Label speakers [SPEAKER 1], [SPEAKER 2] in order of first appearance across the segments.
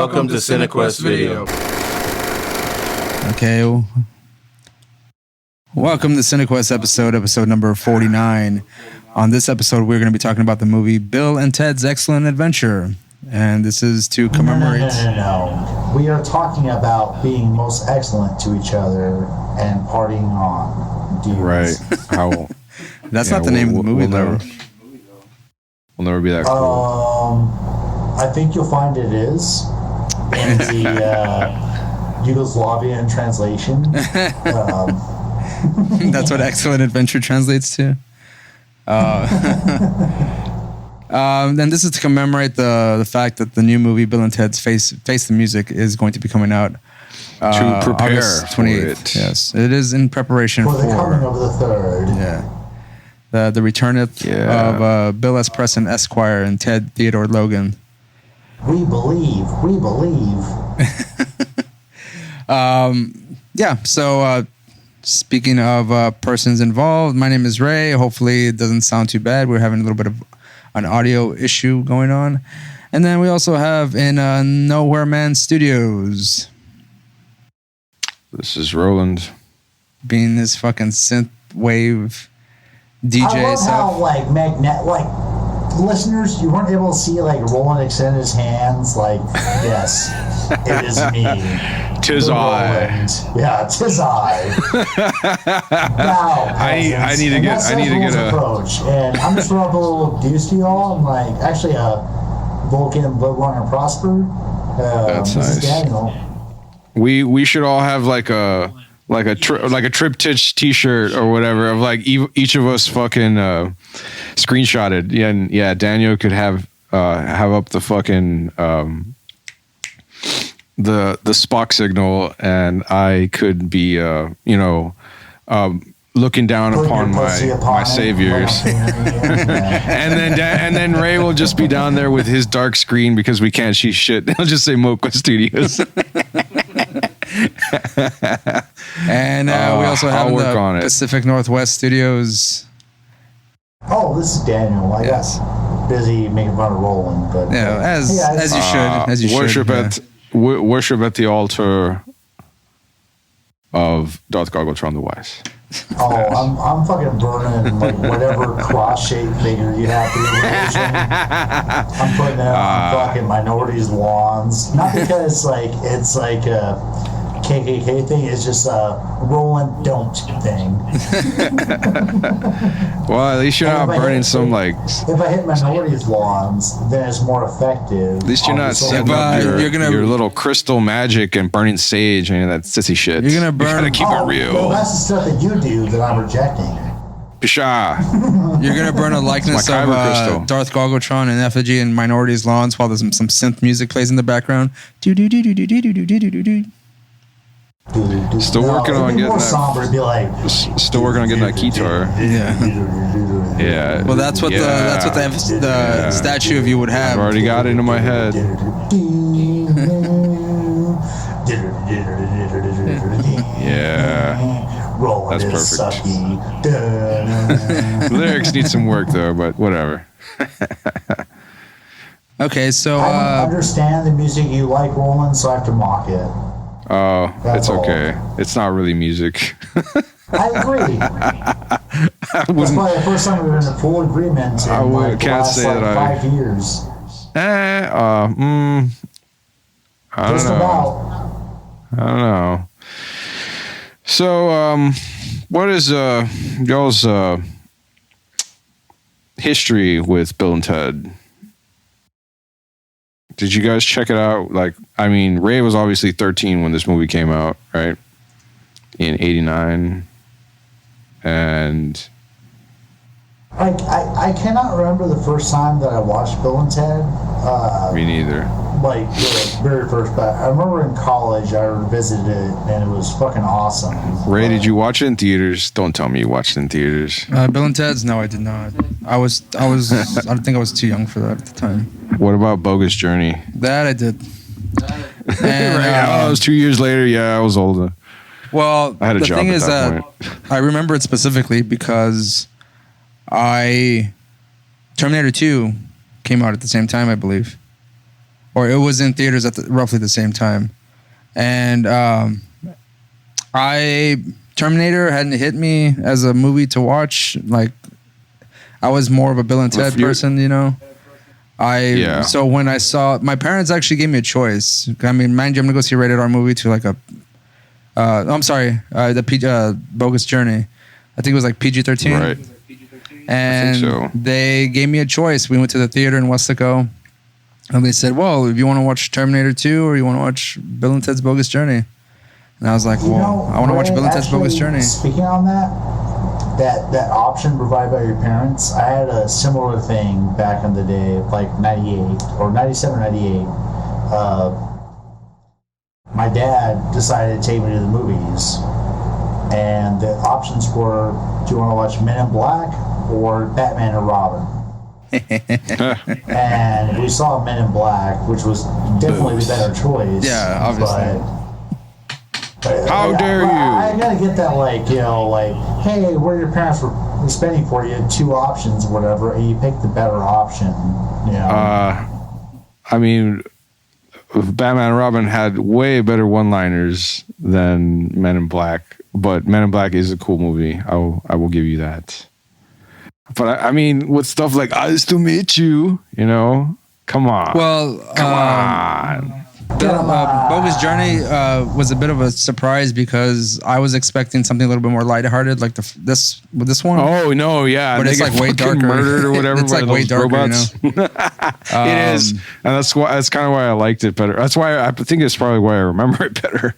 [SPEAKER 1] Welcome to Cinekuest Video.
[SPEAKER 2] Okay. Welcome to Cinekuest episode number 49. On this episode, we're going to be talking about the movie Bill and Ted's Excellent Adventure. And this is to commemorate...
[SPEAKER 3] No. We are talking about being most excellent to each other and partying on. Dudes.
[SPEAKER 1] Right. How?
[SPEAKER 2] That's not the name of the movie, though.
[SPEAKER 1] We'll never be that cool.
[SPEAKER 3] I think you'll find it is in the Yugoslavian translation.
[SPEAKER 2] That's what Excellent Adventure translates to. Then this is to commemorate the fact that the new movie Bill and Ted's Face the Music is going to be coming out
[SPEAKER 1] to prepare
[SPEAKER 2] August 28th. Yes, it is in preparation
[SPEAKER 3] for the coming of the third.
[SPEAKER 2] Yeah. The return of Bill S. Preston, Esquire, and Ted Theodore Logan.
[SPEAKER 3] We believe.
[SPEAKER 2] So speaking of persons involved, my name is Ray. Hopefully it doesn't sound too bad. We're having a little bit of an audio issue going on. And then we also have in Nowhere Man Studios.
[SPEAKER 1] This is Roland.
[SPEAKER 2] Being this fucking synth wave DJ.
[SPEAKER 3] I love how listeners, you weren't able to see Roland extend his hands yes, it is me.
[SPEAKER 1] Tis I.
[SPEAKER 3] Yeah, tis I. Now,
[SPEAKER 1] I need to get a
[SPEAKER 3] approach. And I'm just going to put a little deuce to y'all. I'm actually a Vulcan Bloodrunner Prosper.
[SPEAKER 1] That's
[SPEAKER 3] this
[SPEAKER 1] nice.
[SPEAKER 3] Is Daniel.
[SPEAKER 1] We should all have a triptych t-shirt or whatever of each of us fucking screenshotted. Yeah, and yeah, Daniel could have up the fucking the Spock signal, and I could be looking down upon my saviors. and then Ray will just be down there with his dark screen because we can't see shit. He'll just say Mocha Studios.
[SPEAKER 2] And we also have the Pacific Northwest Studios.
[SPEAKER 3] Oh, this is Daniel. I got busy making fun of Roland, but
[SPEAKER 2] as you should.
[SPEAKER 1] Worship at the altar of Darth Gargotron the Wise.
[SPEAKER 3] Oh, I'm fucking burning whatever cross-shaped figure you have for your religion. I'm putting it on fucking minorities' lawns. Not because it's a KKK thing. It's just a Roland don't thing.
[SPEAKER 1] Well, at least you're not burning some
[SPEAKER 3] If I hit minorities' lawns, then it's more effective.
[SPEAKER 1] At least you're not setting up your little crystal magic and burning sage and that sissy shit.
[SPEAKER 2] You're gonna burn.
[SPEAKER 1] You gotta keep it real.
[SPEAKER 3] Well, that's the stuff that you do that I'm rejecting.
[SPEAKER 1] Pisha.
[SPEAKER 2] You're gonna burn a likeness of Darth Gargotron and effigy in minorities' lawns while there's some synth music plays in the background. Do do do do do do do do do do.
[SPEAKER 1] Still working on getting that.
[SPEAKER 3] Somber,
[SPEAKER 1] Still working on getting that guitar. Yeah.
[SPEAKER 2] Well, that's what the statue of you would have.
[SPEAKER 1] I've already got it into my head. Yeah.
[SPEAKER 3] Roland
[SPEAKER 1] That's perfect. The lyrics need some work though, but whatever.
[SPEAKER 2] Okay, so
[SPEAKER 3] I don't understand the music you like, Roland, so I have to mock it.
[SPEAKER 1] Oh,
[SPEAKER 3] That's
[SPEAKER 1] it's okay. It's not really music.
[SPEAKER 3] I agree. That's probably the first time we've been in full agreement in last 5 years.
[SPEAKER 1] I don't know. So, what is y'all's history with Bill and Ted? Did you guys check it out? Ray was obviously 13 when this movie came out, right? In 89. And
[SPEAKER 3] I cannot remember the first time that I watched Bill and Ted.
[SPEAKER 1] Me neither.
[SPEAKER 3] The very first, but I remember in college I revisited it and it was fucking awesome.
[SPEAKER 1] Ray, did you watch it in theaters? Don't tell me you watched it in theaters.
[SPEAKER 2] Bill and Ted's? No, I did not. I don't think I was too young for that at the time.
[SPEAKER 1] What about Bogus Journey?
[SPEAKER 2] That I did. And,
[SPEAKER 1] it was 2 years later. Yeah, I was older.
[SPEAKER 2] Well,
[SPEAKER 1] I had a
[SPEAKER 2] the
[SPEAKER 1] job
[SPEAKER 2] thing
[SPEAKER 1] at
[SPEAKER 2] is
[SPEAKER 1] that
[SPEAKER 2] that I remember it specifically because Terminator 2 came out at the same time, I believe. or it was in theaters at roughly the same time. And Terminator hadn't hit me as a movie to watch. Like, I was more of a Bill and Ted person, you know. So when I saw, my parents actually gave me a choice. I mean, mind you, I'm gonna go see a rated R movie to like the Bogus Journey. I think it was like PG-13.
[SPEAKER 1] Right.
[SPEAKER 2] And they gave me a choice. We went to the theater in Westaco, and they said, "Well, if you want to watch Terminator 2 or you want to watch Bill and Ted's Bogus Journey," and I was like, "Well, I want to watch Bill and Ted's Bogus Journey."
[SPEAKER 3] Speaking on that option provided by your parents, I had a similar thing back in the day, like 98 or 97, 98. My dad decided to take me to the movies, and the options were, do you want to watch Men in Black or Batman and Robin? And we saw Men in Black, which was definitely the better choice.
[SPEAKER 2] Yeah, obviously.
[SPEAKER 3] But
[SPEAKER 1] how dare you?
[SPEAKER 3] I gotta get that, like, you know, like, hey, where your parents were spending for you, 2 options, whatever, and you pick the better option. You know?
[SPEAKER 1] I mean, Batman and Robin had way better one-liners than Men in Black, but Men in Black is a cool movie. I will give you that. But I mean, with stuff like "Eyes to Meet You," you know, come on.
[SPEAKER 2] Well,
[SPEAKER 1] come on.
[SPEAKER 2] Bogus Journey was a bit of a surprise because I was expecting something a little bit more lighthearted, like this one.
[SPEAKER 1] Oh no, yeah,
[SPEAKER 2] but it's like way darker,
[SPEAKER 1] murdered or whatever.
[SPEAKER 2] It's like way darker, robots.
[SPEAKER 1] You know? It is, and that's kind of why I liked it better. That's why I think it's probably why I remember it better.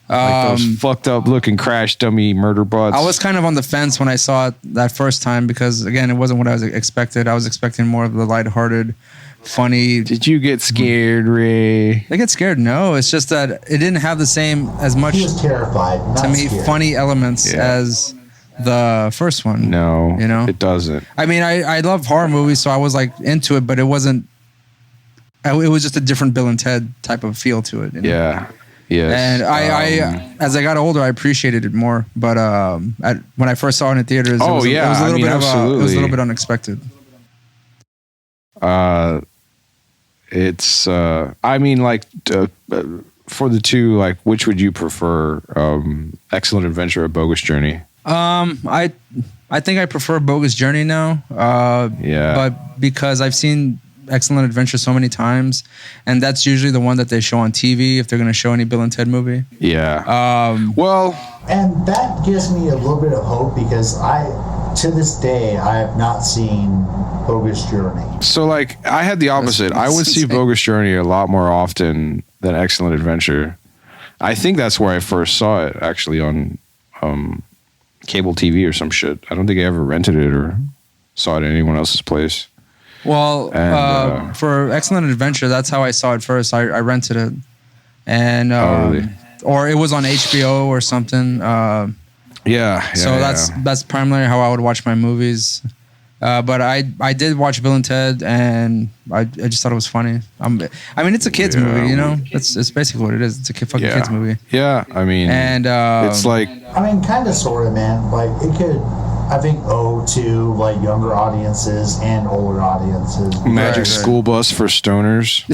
[SPEAKER 1] Like those fucked up looking crash dummy murder bots.
[SPEAKER 2] I was kind of on the fence when I saw it that first time because, again, it wasn't what I was expected. I was expecting more of the lighthearted, funny.
[SPEAKER 1] Did you get scared, Ray?
[SPEAKER 2] I get scared? No, it's just that it didn't have the same as much.
[SPEAKER 3] He was terrified.
[SPEAKER 2] To me, funny elements as the first one.
[SPEAKER 1] No,
[SPEAKER 2] you know,
[SPEAKER 1] it doesn't.
[SPEAKER 2] I mean, I love horror movies, so I was like into it, but it wasn't. It was just a different Bill and Ted type of feel to it. You know?
[SPEAKER 1] Yeah. Yes.
[SPEAKER 2] And I as I got older, I appreciated it more. But when I first saw it in theaters, it was a little bit unexpected.
[SPEAKER 1] It's I mean, like for the two, like, which would you prefer? Excellent Adventure or Bogus Journey?
[SPEAKER 2] I think I prefer Bogus Journey now. But because I've seen Excellent Adventure so many times, and that's usually the one that they show on TV if they're going to show any Bill and Ted movie.
[SPEAKER 3] And that gives me a little bit of hope because to this day I have not seen Bogus Journey.
[SPEAKER 1] So, like, I had the opposite. I would see Bogus Journey a lot more often than Excellent Adventure. I think that's where I first saw it, actually, on cable TV or some shit. I don't think I ever rented it or saw it at anyone else's place.
[SPEAKER 2] Well, for Excellent Adventure, that's how I saw it first. I rented it, and
[SPEAKER 1] really?
[SPEAKER 2] Or it was on HBO or something. So that's primarily how I would watch my movies. But I did watch Bill and Ted, and I just thought it was funny. I mean, it's a kids movie, you know. It's basically what it is. It's a fucking kids movie.
[SPEAKER 1] Yeah, I mean,
[SPEAKER 2] and
[SPEAKER 1] it's like,
[SPEAKER 3] I mean, kind of, sort of, man. Like, it could, I think, owe to like younger audiences and older audiences.
[SPEAKER 1] Magic School Bus for stoners.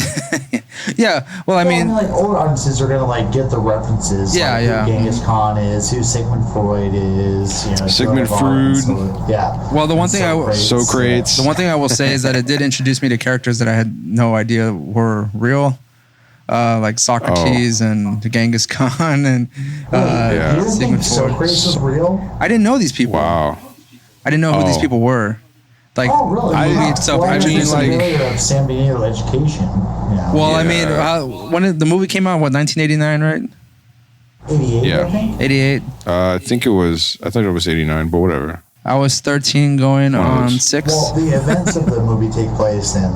[SPEAKER 2] Yeah, well, I mean,
[SPEAKER 3] like, older audiences are gonna like get the references.
[SPEAKER 2] Yeah,
[SPEAKER 3] like, who Genghis Khan is, who Sigmund Freud is, you know,
[SPEAKER 1] Sigmund Freud.
[SPEAKER 2] Well, the one thing
[SPEAKER 1] Socrates.
[SPEAKER 2] The one thing I will say is that it did introduce me to characters that I had no idea were real. Like Socrates and Genghis Khan and Sigmund Freud.
[SPEAKER 3] Socrates was real?
[SPEAKER 2] I didn't know these people.
[SPEAKER 1] Wow.
[SPEAKER 2] I didn't know who these people were. Like,
[SPEAKER 3] really?
[SPEAKER 2] The movie itself.
[SPEAKER 3] I mean, like San Benito Education. Yeah.
[SPEAKER 2] Well, I mean, when the movie came out, 1989, right?
[SPEAKER 3] 88.
[SPEAKER 1] Yeah.
[SPEAKER 3] I think.
[SPEAKER 2] 88.
[SPEAKER 1] I thought it was 89, but whatever.
[SPEAKER 2] I was 13 going on 6.
[SPEAKER 3] Well, the events of the movie take place in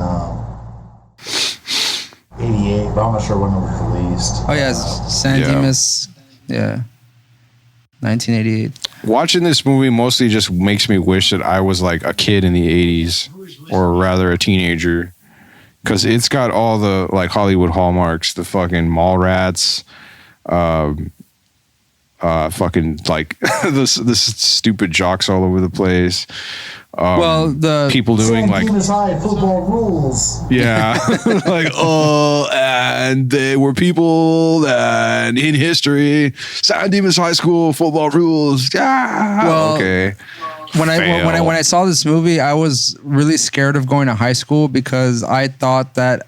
[SPEAKER 3] 88, but I'm not sure when it was released.
[SPEAKER 2] Oh, yeah, San Dimas. Yeah. 1988.
[SPEAKER 1] Watching this movie mostly just makes me wish that I was like a kid in the 80s, or rather a teenager, because it's got all the like Hollywood hallmarks, the fucking mall rats, fucking like this stupid jocks all over the place.
[SPEAKER 2] Well, the
[SPEAKER 1] people doing like
[SPEAKER 3] high football rules.
[SPEAKER 1] yeah, like and they were people that in history. San Dimas High School football rules.
[SPEAKER 2] Well,
[SPEAKER 1] Okay.
[SPEAKER 2] When I saw this movie, I was really scared of going to high school because I thought that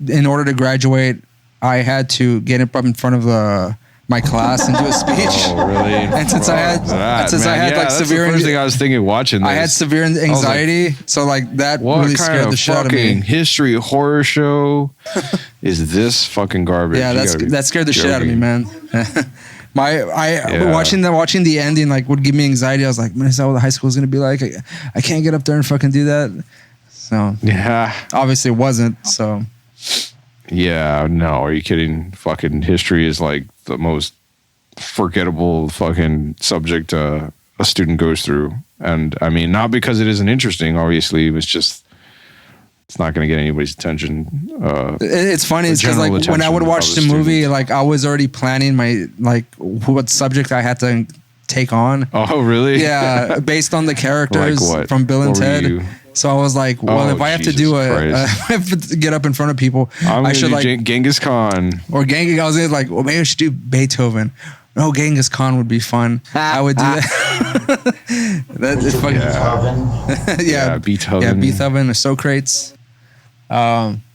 [SPEAKER 2] in order to graduate, I had to get up in front of my class and do a speech.
[SPEAKER 1] Oh, really?
[SPEAKER 2] And since I had like severe,
[SPEAKER 1] the first thing I was thinking watching this.
[SPEAKER 2] I had severe anxiety, so like that really scared the shit out of me.
[SPEAKER 1] History horror show is this fucking garbage?
[SPEAKER 2] Yeah, that scared the shit out of me, man. Watching the ending like would give me anxiety. I was like, man, is that what the high school is gonna be like? I can't get up there and fucking do that. So
[SPEAKER 1] yeah,
[SPEAKER 2] obviously it wasn't. So
[SPEAKER 1] yeah, no, are you kidding? Fucking history is like the most forgettable fucking subject a student goes through, and I mean, not because it isn't interesting. Obviously, it's not going to get anybody's attention.
[SPEAKER 2] It's funny because like when I would watch the movie, like I was already planning my like what subject I had to take on.
[SPEAKER 1] Oh, really?
[SPEAKER 2] Yeah, based on the characters from Bill and Ted. So I was like, well, if I have to do I have to get up in front of people, I should like
[SPEAKER 1] Genghis Khan
[SPEAKER 2] or Genghis. I was like, well, maybe I should do Beethoven. No, Genghis Khan would be fun. I would do that. That's fucking yeah, Beethoven. Yeah, Beethoven or Socrates.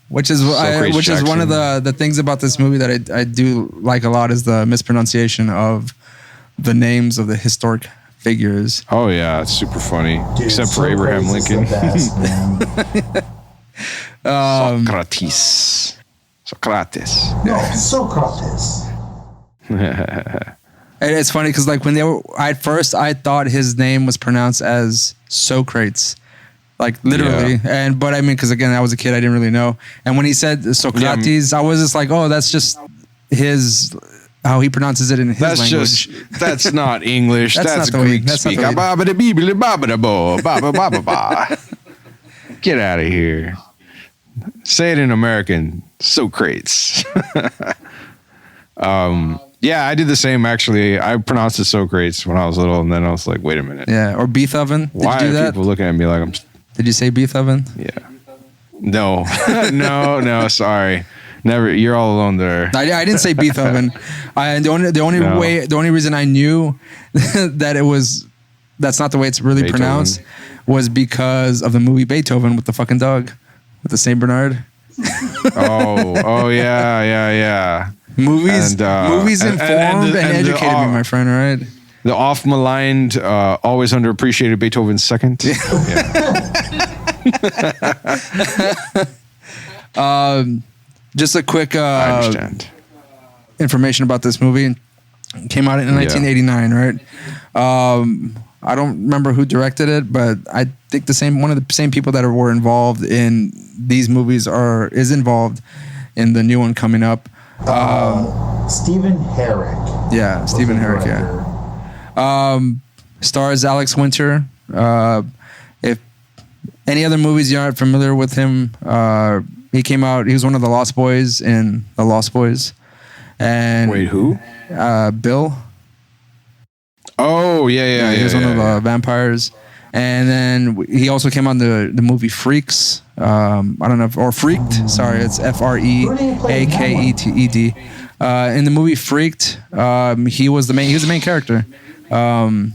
[SPEAKER 2] Which is one of the things about this movie that I do like a lot is the mispronunciation of the names of the historic figures.
[SPEAKER 1] Oh yeah, it's super funny. Dude, except for Abraham Lincoln. Socrates.
[SPEAKER 3] No, Socrates.
[SPEAKER 2] And it's funny because like when at first I thought his name was pronounced as Socrates. Like literally, but I mean, because again, I was a kid, I didn't really know. And when he said Socrates, I was just like, oh, that's just how he pronounces it in his language.
[SPEAKER 1] That's not English. that's Greek speak. Get out of here. Say it in American. Socrates. Yeah, I did the same actually. I pronounced it Socrates when I was little, and then I was like, wait a minute.
[SPEAKER 2] Yeah, or Beethoven.
[SPEAKER 1] Why
[SPEAKER 2] Did you do
[SPEAKER 1] are
[SPEAKER 2] that?
[SPEAKER 1] people looking at me like I'm...
[SPEAKER 2] Did you say Beethoven?
[SPEAKER 1] Yeah. No. no, sorry. Never. You're all alone there.
[SPEAKER 2] I didn't say Beethoven. The only reason I knew that that's not the way it's really
[SPEAKER 1] Beethoven.
[SPEAKER 2] pronounced was because of the movie Beethoven with the fucking dog, with the Saint Bernard.
[SPEAKER 1] oh yeah.
[SPEAKER 2] Movies informed and educated me, my friend, right?
[SPEAKER 1] The oft-maligned, always underappreciated Beethoven second. Yeah.
[SPEAKER 2] Just a quick
[SPEAKER 1] I understand.
[SPEAKER 2] Information about this movie. It came out in 1989, right? I don't remember who directed it, but I think one of the same people that were involved in these movies is involved in the new one coming up.
[SPEAKER 3] Stephen Herrick.
[SPEAKER 2] Yeah, Stephen Herrick. Yeah. Stars Alex Winter. If any other movies you aren't familiar with him, he came out. He was one of the Lost Boys in The Lost Boys. And
[SPEAKER 1] wait, who?
[SPEAKER 2] Bill.
[SPEAKER 1] Oh yeah.
[SPEAKER 2] He was one of the vampires. And then he also came on the movie Freaks. I don't know or Freaked. Sorry, it's Freaketed. In the movie Freaked, he was the main character. Randy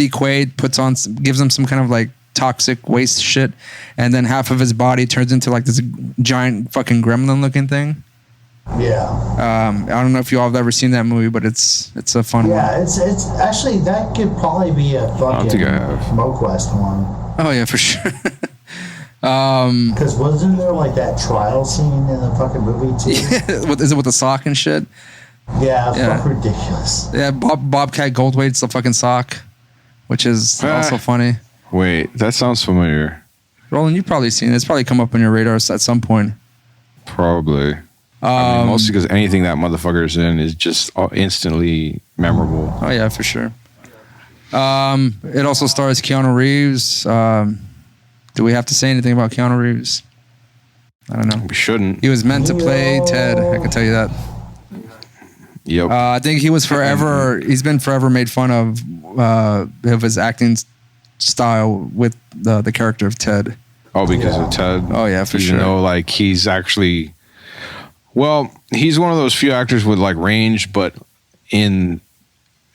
[SPEAKER 2] Quaid gives him some kind of like toxic waste shit, and then half of his body turns into like this giant fucking gremlin looking thing.
[SPEAKER 3] Yeah.
[SPEAKER 2] I don't know if you all have ever seen that movie, but it's a fun one.
[SPEAKER 3] Yeah, it's actually that could probably be a fucking MoQuest one.
[SPEAKER 2] Oh yeah, for sure.
[SPEAKER 3] Because wasn't there like that trial scene in the fucking movie too?
[SPEAKER 2] Yeah, is it with the sock and shit?
[SPEAKER 3] Yeah, fucking ridiculous.
[SPEAKER 2] Yeah, Bobcat Goldthwait's the fucking sock, which is also funny.
[SPEAKER 1] Wait, that sounds familiar.
[SPEAKER 2] Roland, you've probably seen it. It's probably come up on your radar at some point.
[SPEAKER 1] Probably. I mean, mostly because anything that motherfucker's in is just instantly memorable.
[SPEAKER 2] Oh yeah, for sure. It also stars Keanu Reeves. Do we have to say anything about Keanu Reeves? I don't know.
[SPEAKER 1] We shouldn't.
[SPEAKER 2] He was meant to play Ted. I can tell you that.
[SPEAKER 1] Yep.
[SPEAKER 2] I think he was forever. He's been forever made fun of his acting style with the character of Ted.
[SPEAKER 1] Oh, because of Ted.
[SPEAKER 2] Oh yeah, for sure.
[SPEAKER 1] Even though like he's actually, well, he's one of those few actors with like range, but in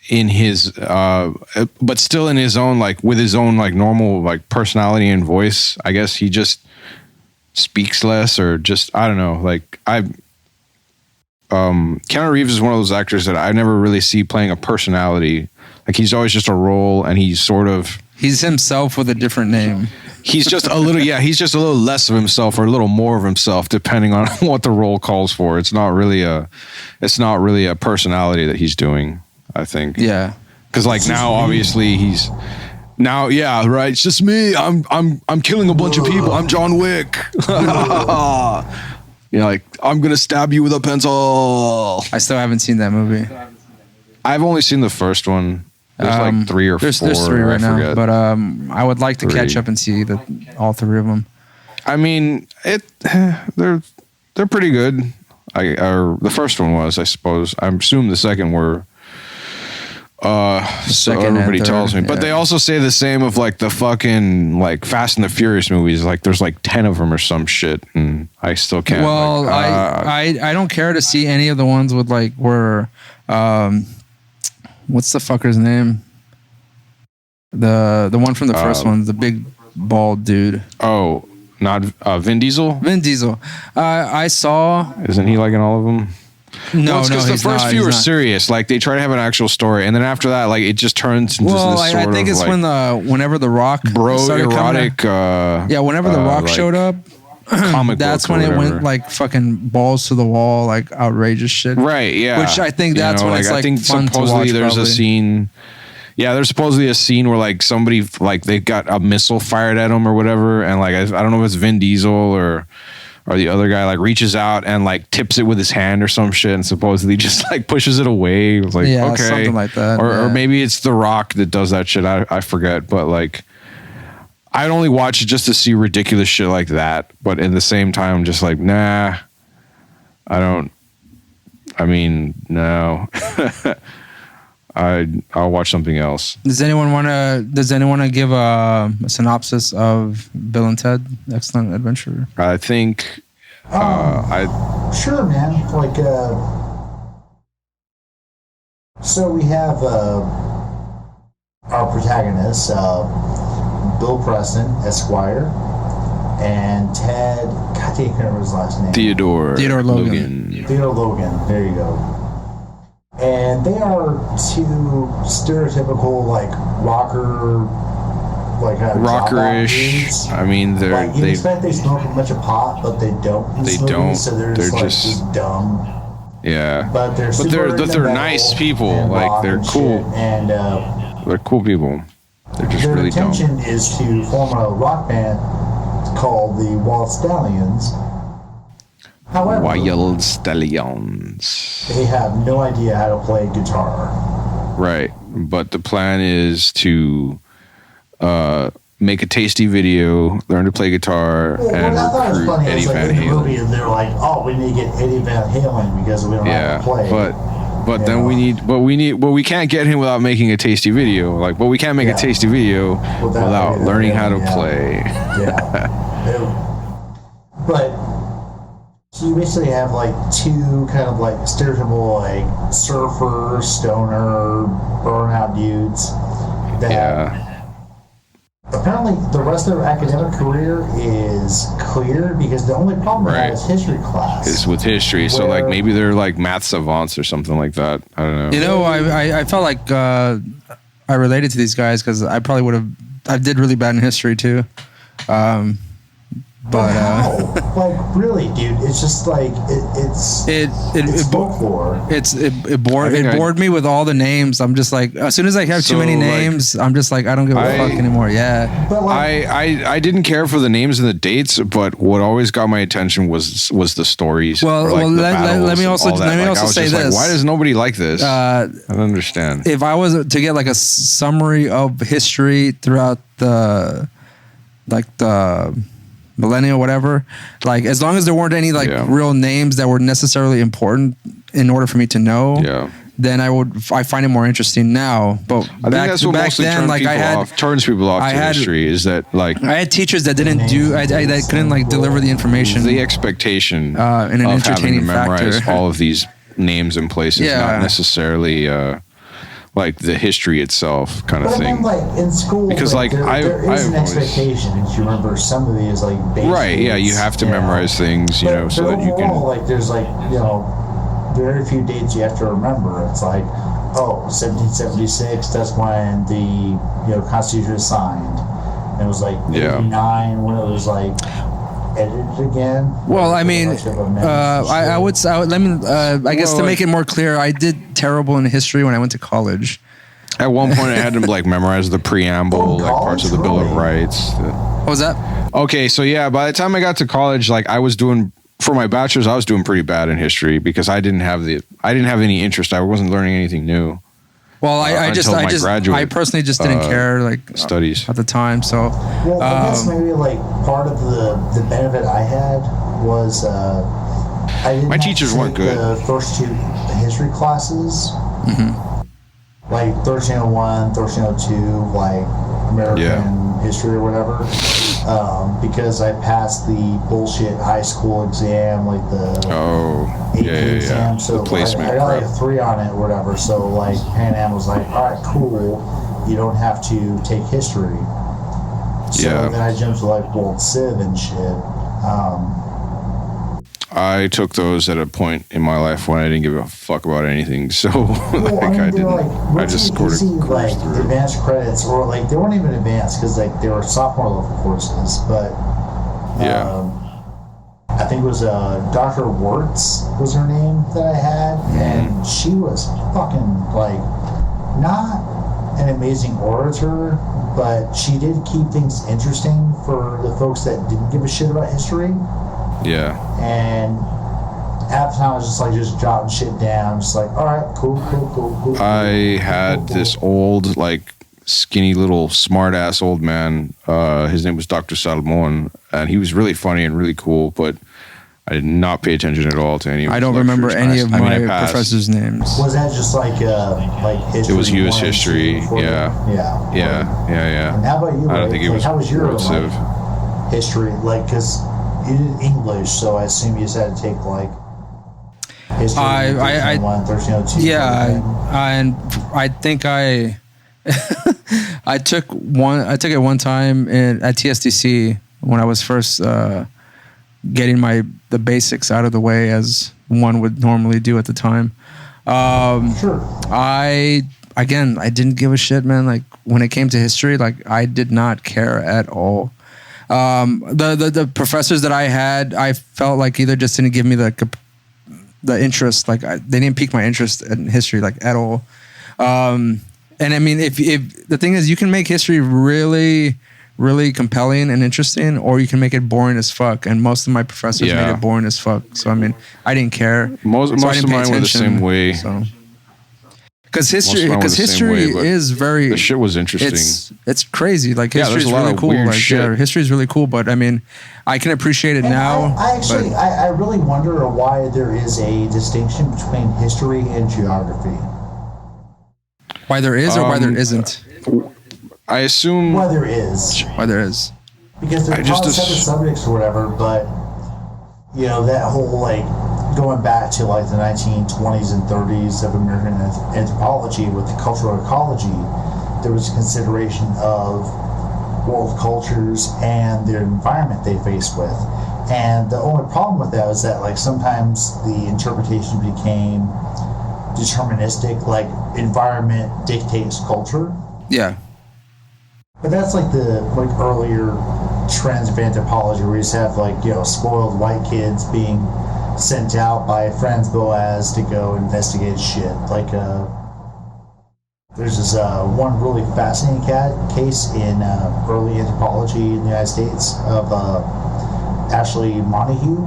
[SPEAKER 1] his but still in his own, like with his own like normal like personality and voice. I guess he just speaks less, or just, I don't know. Like Keanu Reeves is one of those actors that I never really see playing a personality. Like he's always just a role, and he's
[SPEAKER 2] himself with a different name.
[SPEAKER 1] He's just a little, he's just a little less of himself or a little more of himself, depending on what the role calls for. It's not really a personality that he's doing, I think.
[SPEAKER 2] Yeah.
[SPEAKER 1] Because like now, obviously right. It's just me. I'm killing a bunch of people. I'm John Wick. Like I'm gonna stab you with a pencil.
[SPEAKER 2] I still haven't seen that movie.
[SPEAKER 1] I've only seen the first one. There's like 3 or 4.
[SPEAKER 2] There's 3 right now, but I would like to catch up and see all 3 of them. I
[SPEAKER 1] mean, they're pretty good. The first one was, I suppose. I assume the second were. So everybody tells me, but they also say the same of like the fucking like Fast and the Furious movies. Like there's like 10 of them or some shit, and I still can't.
[SPEAKER 2] Well, like, I don't care to see any of the ones with like where. What's the fucker's name? The one from the first one, the big bald dude.
[SPEAKER 1] Oh, not Vin Diesel?
[SPEAKER 2] Vin Diesel. I saw.
[SPEAKER 1] Isn't he like in all of them?
[SPEAKER 2] No,
[SPEAKER 1] because the first few are serious. Like they try to have an actual story, and then after that, like it just turns into this sort of. I think it's
[SPEAKER 2] like, whenever the Rock
[SPEAKER 1] erotic.
[SPEAKER 2] Whenever the Rock showed up. That's when it went like fucking balls to the wall, like outrageous shit.
[SPEAKER 1] Right, yeah.
[SPEAKER 2] Which I think that's when it's like, I think fun
[SPEAKER 1] supposedly
[SPEAKER 2] to watch,
[SPEAKER 1] there's
[SPEAKER 2] probably.
[SPEAKER 1] a scene. Yeah, there's supposedly a scene where like somebody like they got a missile fired at them or whatever, and like I don't know if it's Vin Diesel or the other guy like reaches out and like tips it with his hand or some shit, and supposedly just like pushes it away. It's like okay,
[SPEAKER 2] something like that.
[SPEAKER 1] Or maybe it's The Rock that does that shit. I forget, but like. I'd only watch it just to see ridiculous shit like that, but at the same time, I'm just like, nah, I don't. I mean, no, I'll watch something else.
[SPEAKER 2] Does anyone want to give a synopsis of Bill and Ted: Excellent Adventure?
[SPEAKER 1] I think
[SPEAKER 3] sure, man. Like, so we have our protagonists. Bill Preston, Esquire, and Ted. God, I can't remember his last name.
[SPEAKER 1] Theodore
[SPEAKER 2] Logan.
[SPEAKER 3] Theodore Logan. There you go. And they are 2 stereotypical like
[SPEAKER 1] rockerish. I mean,
[SPEAKER 3] they expect they smoke a bunch of pot, but they don't.
[SPEAKER 1] They don't.
[SPEAKER 3] So they're just dumb.
[SPEAKER 1] Yeah.
[SPEAKER 3] But they're
[SPEAKER 1] nice people. Like they're cool.
[SPEAKER 3] And
[SPEAKER 1] they're cool people. They're just really dumb.
[SPEAKER 3] Their intention is to form a rock band called the Wyld Stallyns. However,
[SPEAKER 1] Wyld Stallyns.
[SPEAKER 3] They have no idea how to play guitar.
[SPEAKER 1] Right, but the plan is to make a tasty video, learn to play guitar, and recruit Eddie Van Halen.
[SPEAKER 3] And they're like, "Oh, we need to get Eddie Van Halen because we don't know how to play."
[SPEAKER 1] But then we can't get him without making a tasty video. Like, but we can't make a tasty video without learning how to play.
[SPEAKER 3] But so you basically have like 2 kind of like stereotypical like surfer, stoner, burnout dudes that apparently the rest of their academic career is clear because the only problem they have is history class.
[SPEAKER 1] It's with history, so like maybe they're like math savants or something like that. I don't know.
[SPEAKER 2] You know, I felt like I related to these guys because I probably would have. I did really bad in history too. But
[SPEAKER 3] like really, dude, it's just like it's folklore.
[SPEAKER 2] It bored me with all the names. I'm just like, as soon as I have too many names, I'm just like, I don't give a fuck anymore. Yeah.
[SPEAKER 3] But like,
[SPEAKER 1] I didn't care for the names and the dates, but what always got my attention was the stories.
[SPEAKER 2] Well, let me also say this.
[SPEAKER 1] Like, why does nobody like this? I don't understand.
[SPEAKER 2] If I was to get like a summary of history throughout the millennial, whatever, like as long as there weren't any like real names that were necessarily important in order for me to know,
[SPEAKER 1] Yeah.
[SPEAKER 2] then I find it more interesting now. But
[SPEAKER 1] I think that's what mostly turns people off to history is that like
[SPEAKER 2] I had teachers that didn't that couldn't like deliver the information,
[SPEAKER 1] the expectation
[SPEAKER 2] in an
[SPEAKER 1] of
[SPEAKER 2] entertaining
[SPEAKER 1] having to memorize
[SPEAKER 2] factor.
[SPEAKER 1] all of these names and places,
[SPEAKER 2] Yeah.
[SPEAKER 1] not necessarily like the history itself kind of
[SPEAKER 3] But I
[SPEAKER 1] thing.
[SPEAKER 3] mean, like in school,
[SPEAKER 1] Because, like,
[SPEAKER 3] there is
[SPEAKER 1] I've
[SPEAKER 3] an
[SPEAKER 1] always-
[SPEAKER 3] expectation. If you remember some of these, like basics,
[SPEAKER 1] Right, yeah, you have to memorize things, you know, so that you can.
[SPEAKER 3] Like, there's like, you know, very few dates you have to remember. It's like, 1776. That's when the Constitution was signed. And it was like 89 when it was like edited again.
[SPEAKER 2] Well, I mean, I would let me. I guess to make it more clear, I did terrible in history when I went to college.
[SPEAKER 1] At one point, I had to like memorize the preamble, like parts of the Bill of Rights.
[SPEAKER 2] What was that?
[SPEAKER 1] Okay, so yeah, by the time I got to college, like I was doing for my bachelor's, I was doing pretty bad in history because I didn't have any interest. I wasn't learning anything new.
[SPEAKER 2] Well, I personally just didn't care like
[SPEAKER 1] studies
[SPEAKER 2] at the time. So,
[SPEAKER 3] well, I guess maybe like part of the benefit I had was I didn't
[SPEAKER 1] my
[SPEAKER 3] have to
[SPEAKER 1] teachers
[SPEAKER 3] take
[SPEAKER 1] weren't good.
[SPEAKER 3] The first two history classes, like 1301, 1302, like American history or whatever. Because I passed the bullshit high school exam, like the AP exam. So
[SPEAKER 1] the placement
[SPEAKER 3] I got like a 3 on it or whatever. So like Pan Am was like, all right, cool. You don't have to take history. So then I jumped to like Wyld Civ and shit.
[SPEAKER 1] I took those at a point in my life when I didn't give a fuck about anything. So I didn't. I just scored
[SPEAKER 3] like advanced credits, or like they weren't even advanced because like they were sophomore level courses. But I think it was Dr. Wirtz was her name that I had, and she was fucking like not an amazing orator, but she did keep things interesting for the folks that didn't give a shit about history.
[SPEAKER 1] Yeah.
[SPEAKER 3] And half the time I was just jotting shit down, just like, all right, cool.
[SPEAKER 1] I had this old, like, skinny little smart-ass old man. His name was Dr. Salmon, and he was really funny and really cool, but I did not pay attention at all to any of his
[SPEAKER 2] I don't remember any of my
[SPEAKER 1] I
[SPEAKER 2] professors' names.
[SPEAKER 3] Was that just like history?
[SPEAKER 1] It was U.S. history, yeah.
[SPEAKER 3] And how about you?
[SPEAKER 1] I don't think it was
[SPEAKER 3] how was your
[SPEAKER 1] Civ.
[SPEAKER 3] History? Like, because you did English, so I assume you just had to take like history. 1302.
[SPEAKER 2] Yeah, and I think I took it one time at TSDC when I was first getting the basics out of the way, as one would normally do at the time.
[SPEAKER 3] Sure.
[SPEAKER 2] I didn't give a shit, man. Like when it came to history, like I did not care at all. The professors that I had, I felt like either just didn't give me the interest, like they didn't pique my interest in history like at all. And I mean, if the thing is, you can make history really, really compelling and interesting, or you can make it boring as fuck. And most of my professors made it boring as fuck. So I mean, I didn't care.
[SPEAKER 1] Most of mine were the same way.
[SPEAKER 2] Because history is very.
[SPEAKER 1] The shit was interesting.
[SPEAKER 2] It's crazy. Like history is really cool. Like history is really cool. But I mean, I can appreciate it now.
[SPEAKER 3] I really wonder why there is a distinction between history and geography.
[SPEAKER 2] Why there is or why there isn't?
[SPEAKER 1] I assume
[SPEAKER 3] why there is.
[SPEAKER 2] Why there is.
[SPEAKER 3] Because they're separate subjects or whatever, but that whole like going back to like the 1920s and 30s of American anthropology with the cultural ecology, there was a consideration of world cultures and their environment they faced with. And the only problem with that was that like sometimes the interpretation became deterministic, like environment dictates culture.
[SPEAKER 2] Yeah.
[SPEAKER 3] But that's like the earlier trends of anthropology where you just have spoiled white kids being sent out by Franz Boas to go investigate shit. Like there's this one really fascinating case in early anthropology in the United States of Ashley Montague.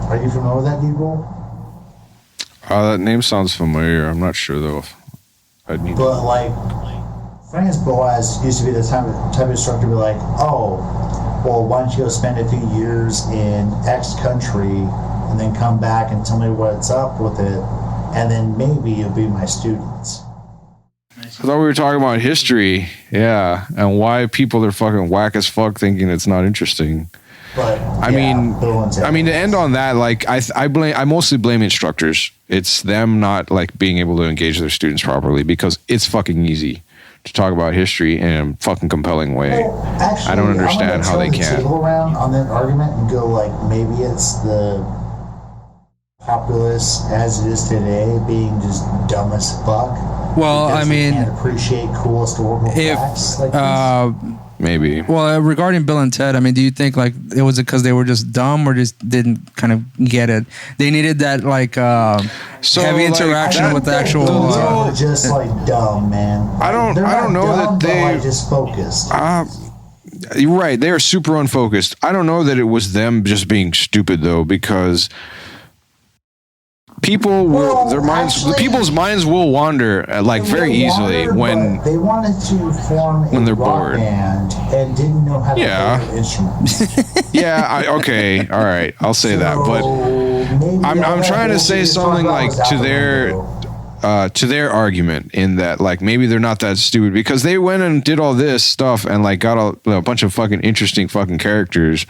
[SPEAKER 3] Are you familiar with that people?
[SPEAKER 1] That name sounds familiar. I'm not sure though.
[SPEAKER 3] But like Franz Boas used to be the type of instructor to be like, oh, well, why don't you go spend a few years in X country and then come back and tell me what's up with it, and then maybe you'll be my students.
[SPEAKER 1] I thought we were talking about history, yeah, and why people are fucking whack as fuck thinking it's not interesting.
[SPEAKER 3] But
[SPEAKER 1] I mean, to end on that, like I mostly blame instructors. It's them not like being able to engage their students properly, because it's fucking easy to talk about history in a fucking compelling way.
[SPEAKER 3] Well, actually,
[SPEAKER 1] I don't understand how they can.
[SPEAKER 3] Table around on that argument and go like, maybe it's the populace as it is today being just dumb as fuck.
[SPEAKER 2] Well, I mean,
[SPEAKER 3] can't appreciate cool historical facts like this.
[SPEAKER 1] Maybe.
[SPEAKER 2] Well, regarding Bill and Ted, I mean, do you think like it was because they were just dumb or just didn't kind of get it? They needed that like heavy interaction with the actual.
[SPEAKER 3] They were just like dumb, man.
[SPEAKER 1] I don't know
[SPEAKER 3] dumb,
[SPEAKER 1] that they
[SPEAKER 3] like just focused.
[SPEAKER 1] You're right. They are super unfocused. I don't know that it was them just being stupid though, because people's minds will wander very easily when
[SPEAKER 3] they wanted to form
[SPEAKER 1] when they're
[SPEAKER 3] rock
[SPEAKER 1] bored
[SPEAKER 3] band and didn't know how to play instruments.
[SPEAKER 1] Yeah, okay, all right, I'll say that, but I'm trying to say something like to their argument, in that like maybe they're not that stupid, because they went and did all this stuff and like got a bunch of fucking interesting fucking characters,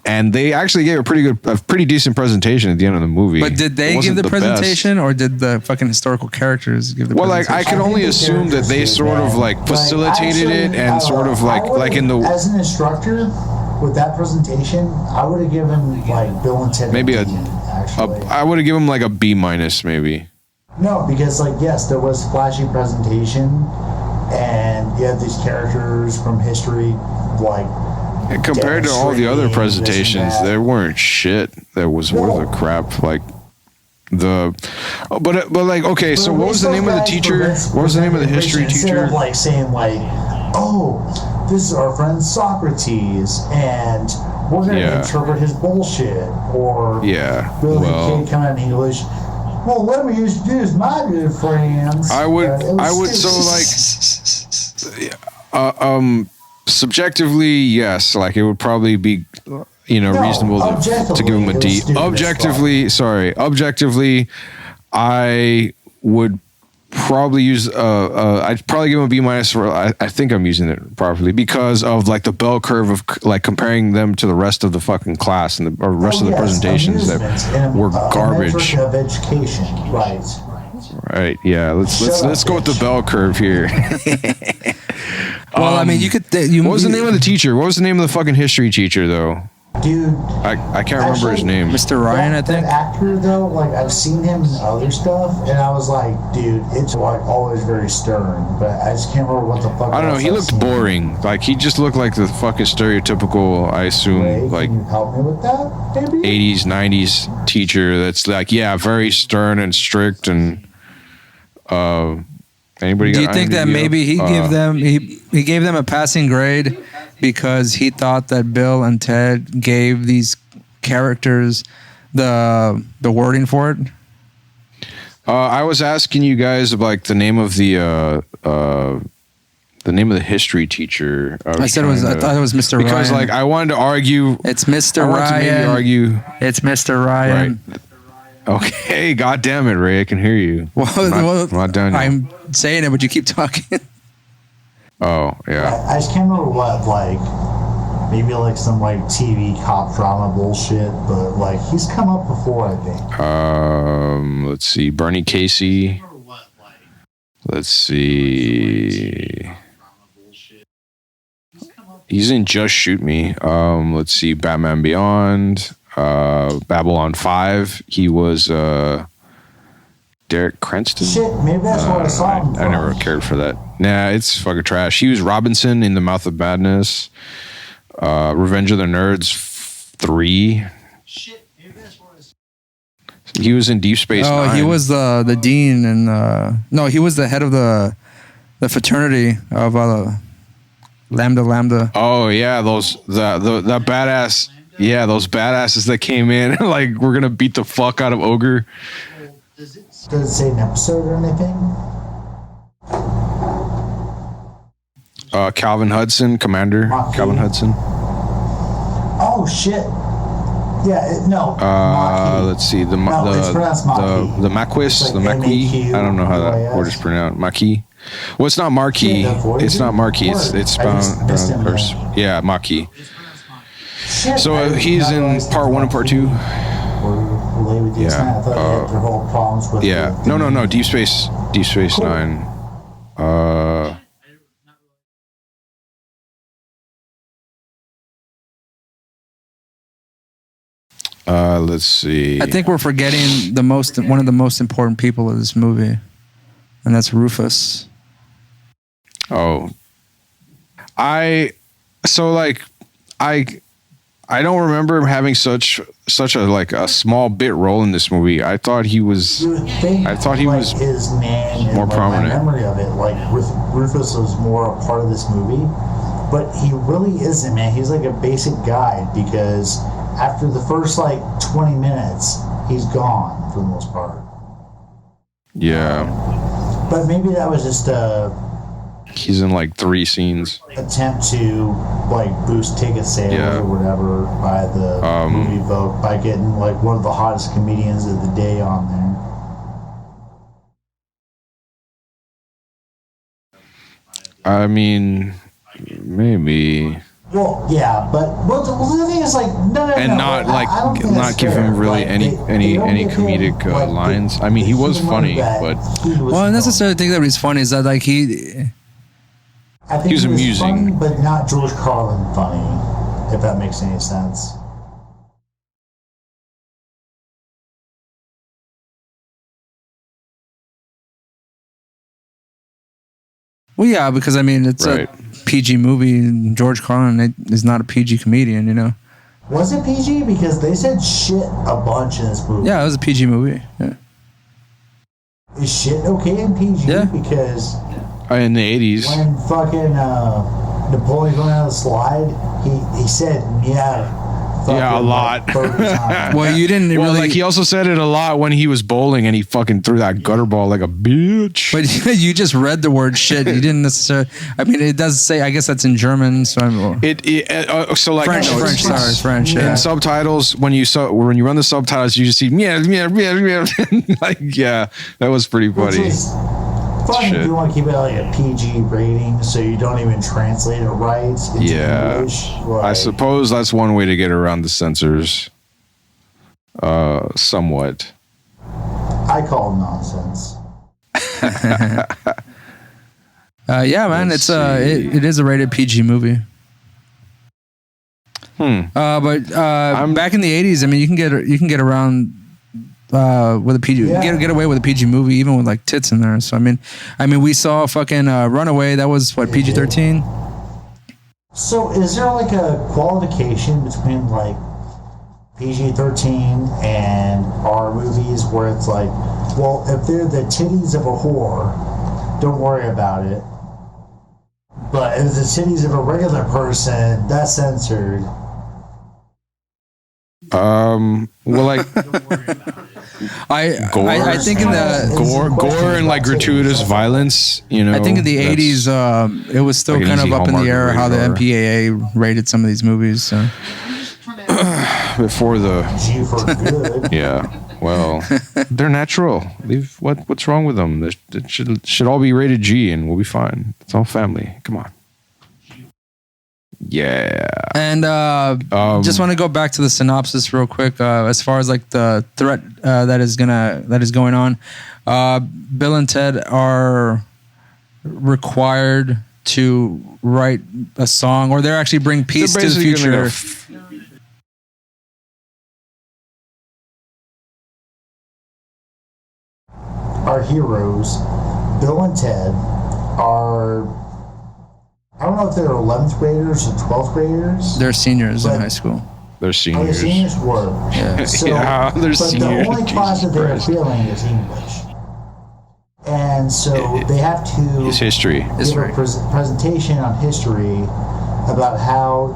[SPEAKER 1] and they actually gave a pretty decent presentation at the end of the movie.
[SPEAKER 2] But did they give the presentation, or did the fucking historical characters give the presentation?
[SPEAKER 1] Well, like I can only assume that they sort of like facilitated it, and sort of like in the
[SPEAKER 3] as an instructor with that presentation, I would have given like Bill and Ted
[SPEAKER 1] maybe
[SPEAKER 3] I
[SPEAKER 1] would have given them like a B- maybe.
[SPEAKER 3] No, because like yes, there was flashy presentation, and you had these characters from history, like.
[SPEAKER 1] And compared to all the other presentations, there weren't shit that was worth a crap. Like but like okay, so what was the name of the teacher? What was the name of the history teacher?
[SPEAKER 3] Instead of like saying like, oh, this is our friend Socrates, and we're gonna interpret his bullshit, or Billy Kid coming out in English. Well, let me introduce my good friends.
[SPEAKER 1] I would so like subjectively, yes, like it would probably be, reasonable to give him a D. Objectively, I would probably use I'd probably give him a B- for I think I'm using it properly, because of like the bell curve of like comparing them to the rest of the fucking class and the rest of the presentations that were garbage.
[SPEAKER 3] Of education, right?
[SPEAKER 1] Right. Yeah. Let's go with the bell curve here.
[SPEAKER 2] Well, I mean, you could.
[SPEAKER 1] What was the name of the teacher? What was the name of the fucking history teacher, though?
[SPEAKER 3] Dude,
[SPEAKER 1] I can't remember his name.
[SPEAKER 2] Mr. Ryan, I think.
[SPEAKER 3] That actor, though, like I've seen him in other stuff, and I was like, dude, it's like always very stern, but I just can't remember what the fuck.
[SPEAKER 1] I don't know. He looked boring. Like he just looked like the fucking stereotypical, I assume,
[SPEAKER 3] Ray,
[SPEAKER 1] like
[SPEAKER 3] can you help me with that, maybe?
[SPEAKER 1] 80s, 90s teacher that's like, very stern and strict and. Anybody?
[SPEAKER 2] Do you think that maybe he gave them a passing grade because he thought that Bill and Ted gave these characters the wording for it?
[SPEAKER 1] I was asking you guys about like the name of the history teacher. I thought
[SPEAKER 2] it was Mr. Ryan.
[SPEAKER 1] Because like I wanted to argue.
[SPEAKER 2] It's Mr. Ryan.
[SPEAKER 1] To maybe argue.
[SPEAKER 2] It's Mr. Ryan.
[SPEAKER 1] Right. Okay, God damn it, Ray, I can hear you.
[SPEAKER 2] Well,
[SPEAKER 1] not done yet.
[SPEAKER 2] I'm saying it, but you keep talking.
[SPEAKER 1] Oh, yeah.
[SPEAKER 3] I just can't remember what, like, maybe like some like TV cop drama bullshit, but like he's come up before, I think.
[SPEAKER 1] Let's see, Bernie Casey. Let's see. He's in Just Shoot Me. Let's see, Batman Beyond. Babylon 5. He was Derek Cranston.
[SPEAKER 3] Shit, maybe that's what I saw him
[SPEAKER 1] I never cared for that. Nah, it's fucking trash. He was Robinson in The Mouth of Madness. Revenge of the Nerds 3.
[SPEAKER 3] Shit, maybe that's what I saw.
[SPEAKER 1] He was in Deep Space Nine.
[SPEAKER 2] He was the dean, and no, he was the head of the fraternity of Lambda.
[SPEAKER 1] Oh yeah, that badass. Yeah, those badasses that came in like we're gonna beat the fuck out of Ogre.
[SPEAKER 3] Does it say an episode or anything?
[SPEAKER 1] Calvin Hudson, Commander. Calvin Hudson.
[SPEAKER 3] Oh shit! No. Maki.
[SPEAKER 1] Let's see. The
[SPEAKER 3] it's pronounced Maki.
[SPEAKER 1] the Maquis,
[SPEAKER 3] It's
[SPEAKER 1] the
[SPEAKER 3] like
[SPEAKER 1] Maqui.
[SPEAKER 3] M-A-Q,
[SPEAKER 1] I don't know how that word is pronounced. Maqui. Well, it's not Marquis. It's not Marquis. It's found. Yeah, Maqui. So he's in part 1 and part 2. Yeah. No. Deep Space Nine. Let's see.
[SPEAKER 2] I think we're forgetting one of the most important people of this movie, and that's Rufus.
[SPEAKER 1] Oh, I don't remember having such a small bit role in this movie. I thought he was. I thought he was
[SPEAKER 3] his name
[SPEAKER 1] more prominent.
[SPEAKER 3] My memory of it, Rufus was more a part of this movie, but he really isn't, man. He's like a basic guide because after the first 20 minutes, he's gone for the most part.
[SPEAKER 1] Yeah.
[SPEAKER 3] But maybe that was just
[SPEAKER 1] he's in 3 scenes.
[SPEAKER 3] Attempt to boost ticket sales or whatever by the movie vote by getting one of the hottest comedians of the day on there.
[SPEAKER 1] I mean, maybe.
[SPEAKER 3] Well, yeah, but the thing is
[SPEAKER 1] not give him really any comedic lines. I mean, he was funny, but
[SPEAKER 2] I necessarily think that he's funny is that he.
[SPEAKER 3] I think
[SPEAKER 1] he was amusing,
[SPEAKER 3] funny, but not George Carlin funny, if that makes any sense.
[SPEAKER 2] Well, yeah, because I mean, it's a PG movie, and George Carlin is not a PG comedian, you know.
[SPEAKER 3] Was it PG? Because they said shit a bunch in this movie.
[SPEAKER 2] Yeah, it was a PG movie. Yeah.
[SPEAKER 3] Is shit okay in PG?
[SPEAKER 2] Yeah.
[SPEAKER 3] Because
[SPEAKER 1] in the 80s,
[SPEAKER 3] when fucking Napoleon going down the slide, he said
[SPEAKER 1] a lot.
[SPEAKER 2] Well, you didn't really.
[SPEAKER 1] He also said it a lot when he was bowling and he fucking threw that gutter ball like a bitch.
[SPEAKER 2] But you just read the word shit. You didn't necessarily. I mean, it does say. I guess that's in German. So French.
[SPEAKER 1] Yeah. In subtitles, when you run the subtitles, you just see that was pretty funny.
[SPEAKER 3] Fun if you want to keep it a PG rating, so you don't even translate it right into English.
[SPEAKER 1] I suppose that's one way to get around the censors. Somewhat.
[SPEAKER 3] I call it nonsense.
[SPEAKER 2] Yeah, man, it is a rated PG movie. But back in the 80s, I mean, you can get around. With a PG, get away with a PG movie, even with tits in there. So I mean, we saw fucking Runaway. That was what, PG-13.
[SPEAKER 3] So is there a qualification between PG-13 and R movies where it's well, if they're the titties of a whore, don't worry about it. But if the titties of a regular person, that's censored.
[SPEAKER 2] I think in the
[SPEAKER 1] gore and gratuitous violence,
[SPEAKER 2] I think in the 80s, it was still kind of up in the air how the MPAA rated some of these movies. So.
[SPEAKER 1] Before the
[SPEAKER 3] G for good.
[SPEAKER 1] Well, they're natural. What's wrong with them? They should all be rated G, and we'll be fine. It's all family. Come on. Yeah.
[SPEAKER 2] And just want to go back to the synopsis real quick. As far as the threat that is going on, Bill and Ted are required to write a song, or they're actually bring peace to the future.
[SPEAKER 3] Our heroes, Bill and Ted, are, I don't know if they're 11th graders or 12th graders.
[SPEAKER 2] They're seniors in high school.
[SPEAKER 1] They're seniors.
[SPEAKER 3] Oh, the seniors were.
[SPEAKER 2] Yeah.
[SPEAKER 3] So,
[SPEAKER 1] they're seniors.
[SPEAKER 3] The only class that they're feeling is English. And so they have to
[SPEAKER 1] it's history.
[SPEAKER 3] give a presentation on history about how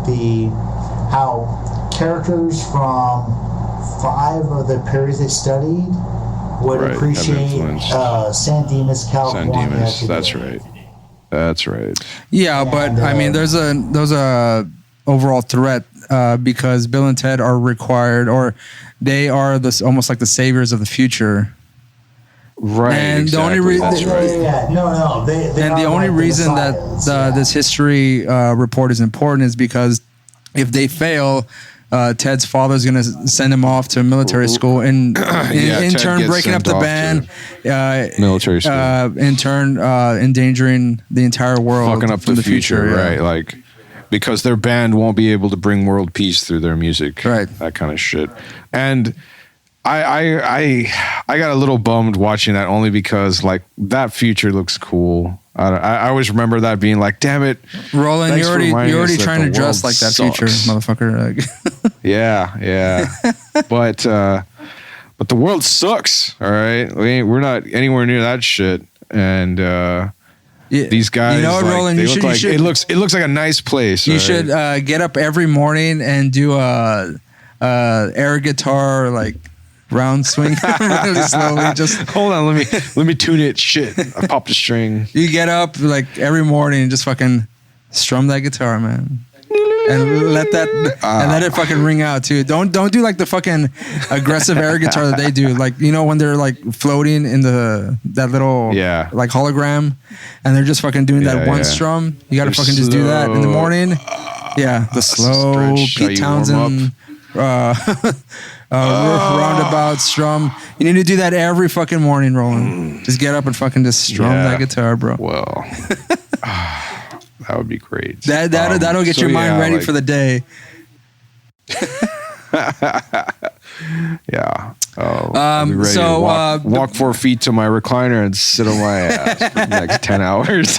[SPEAKER 3] characters from 5 of the periods they studied would appreciate San Dimas, California.
[SPEAKER 1] San Dimas, that's right.
[SPEAKER 2] Yeah, but I mean, there's a overall threat because Bill and Ted are required, or they are this almost like the saviors of the future.
[SPEAKER 1] Right.
[SPEAKER 2] And
[SPEAKER 1] exactly.
[SPEAKER 2] the only reason,
[SPEAKER 1] That's right.
[SPEAKER 3] No. They
[SPEAKER 2] and
[SPEAKER 3] are
[SPEAKER 2] the only
[SPEAKER 3] like the
[SPEAKER 2] reason that
[SPEAKER 3] messiahs,
[SPEAKER 2] this history report is important is because if they fail, Ted's father is going to send him off to military school, and in
[SPEAKER 1] Ted
[SPEAKER 2] turn
[SPEAKER 1] gets
[SPEAKER 2] breaking up
[SPEAKER 1] sent
[SPEAKER 2] the
[SPEAKER 1] off
[SPEAKER 2] band,
[SPEAKER 1] military school.
[SPEAKER 2] in turn endangering the entire world,
[SPEAKER 1] Fucking up
[SPEAKER 2] from
[SPEAKER 1] the future,
[SPEAKER 2] yeah.
[SPEAKER 1] right? Like, because their band won't be able to bring world peace through their music,
[SPEAKER 2] Right?
[SPEAKER 1] That kind of shit. And I got a little bummed watching that, only because like that future looks cool. I always remember that being like, damn it,
[SPEAKER 2] Roland,
[SPEAKER 1] thanks
[SPEAKER 2] you're
[SPEAKER 1] for reminding
[SPEAKER 2] already
[SPEAKER 1] us that
[SPEAKER 2] trying
[SPEAKER 1] the
[SPEAKER 2] to dress
[SPEAKER 1] world
[SPEAKER 2] like that
[SPEAKER 1] sucks.
[SPEAKER 2] future, motherfucker. Like,
[SPEAKER 1] Yeah. But the world sucks. All right, we're not anywhere near that shit. And these guys,
[SPEAKER 2] you know what,
[SPEAKER 1] like,
[SPEAKER 2] Roland,
[SPEAKER 1] they
[SPEAKER 2] you
[SPEAKER 1] look
[SPEAKER 2] should,
[SPEAKER 1] like,
[SPEAKER 2] you should,
[SPEAKER 1] it looks like a nice place.
[SPEAKER 2] you
[SPEAKER 1] all
[SPEAKER 2] should
[SPEAKER 1] right?
[SPEAKER 2] get up every morning and do a air guitar like round swing really slowly. Just
[SPEAKER 1] hold on, let me tune it. Shit, I popped a string.
[SPEAKER 2] you get up like every morning and just fucking strum that guitar, man. And let it fucking ring out too. Don't do like the fucking aggressive air guitar that they do. Like, you know, when they're like floating in that little like hologram, and they're just fucking doing that one strum. You got to fucking just do that in the morning. Yeah, the slow Pete Townsend roundabout strum. You need to do that every fucking morning, Roland. Just get up and fucking just strum that guitar, bro.
[SPEAKER 1] Well, that would be great.
[SPEAKER 2] That'll get your mind ready for the day.
[SPEAKER 1] Yeah. Oh, I'll be ready
[SPEAKER 2] so
[SPEAKER 1] to walk 4 feet to my recliner and sit on my ass for the next 10 hours.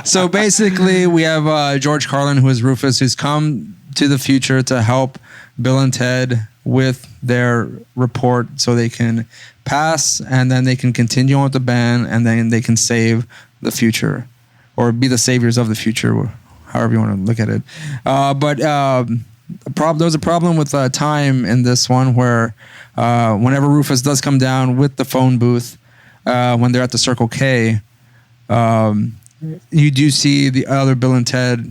[SPEAKER 2] So basically, we have George Carlin, who is Rufus, who's come to the future to help Bill and Ted with their report so they can pass, and then they can continue on with the band, and then they can save the future, or be the saviors of the future, however you want to look at it. But there's a problem with time in this one, where whenever Rufus does come down with the phone booth, when they're at the Circle K, you do see the other Bill and Ted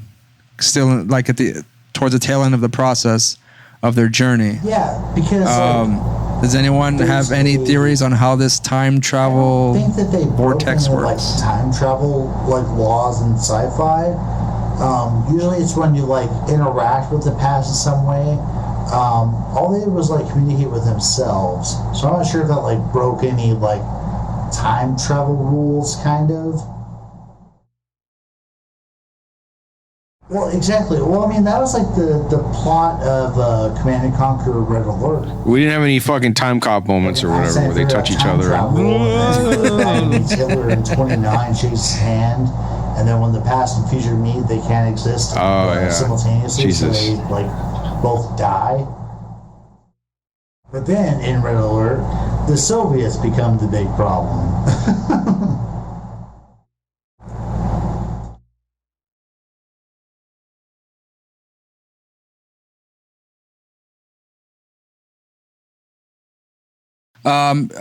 [SPEAKER 2] still like towards the tail end of the process of their journey.
[SPEAKER 3] Yeah, because
[SPEAKER 2] does anyone have any theories on how this time travel
[SPEAKER 3] I think that they
[SPEAKER 2] vortex
[SPEAKER 3] broke into,
[SPEAKER 2] works?
[SPEAKER 3] like, time travel like laws in sci-fi. Usually it's when you like interact with the past in some way. All they did was like communicate with themselves. So I'm not sure if that like broke any like time travel rules, kind of. Well, exactly. Well, I mean, that was like the plot of Command and Conquer Red Alert.
[SPEAKER 1] We didn't have any fucking time cop moments or whatever where they touch each other.
[SPEAKER 3] And meets Hitler in 29, shakes his hand, and then when the past and future meet, they can't exist simultaneously.
[SPEAKER 1] Jesus.
[SPEAKER 3] So they like both die. But then in Red Alert, the Soviets become the big problem.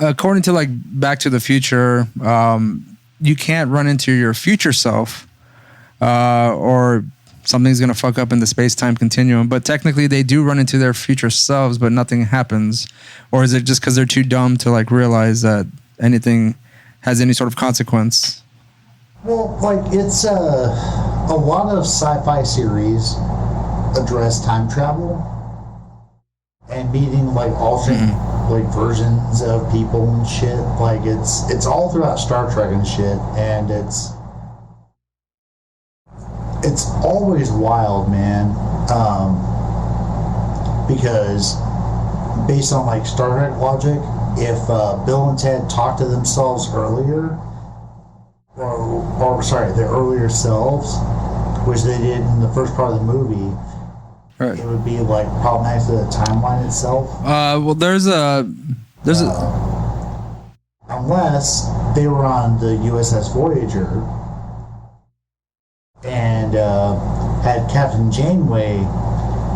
[SPEAKER 2] According to like Back to the Future, you can't run into your future self, or something's gonna fuck up in the space-time continuum. But technically, they do run into their future selves, but nothing happens. Or is it just because they're too dumb to like realize that anything has any sort of consequence?
[SPEAKER 3] Well, like it's a lot of sci-fi series address time travel and meeting like alternate like versions of people and shit. Like it's all throughout Star Trek and shit, and it's always wild, man. Because based on like Star Trek logic, if Bill and Ted talked to themselves earlier, or sorry, their earlier selves, which they did in the first part of the movie,
[SPEAKER 2] right,
[SPEAKER 3] it would be like problematic to the timeline itself.
[SPEAKER 2] Well, there's a
[SPEAKER 3] unless they were on the USS Voyager and had Captain Janeway,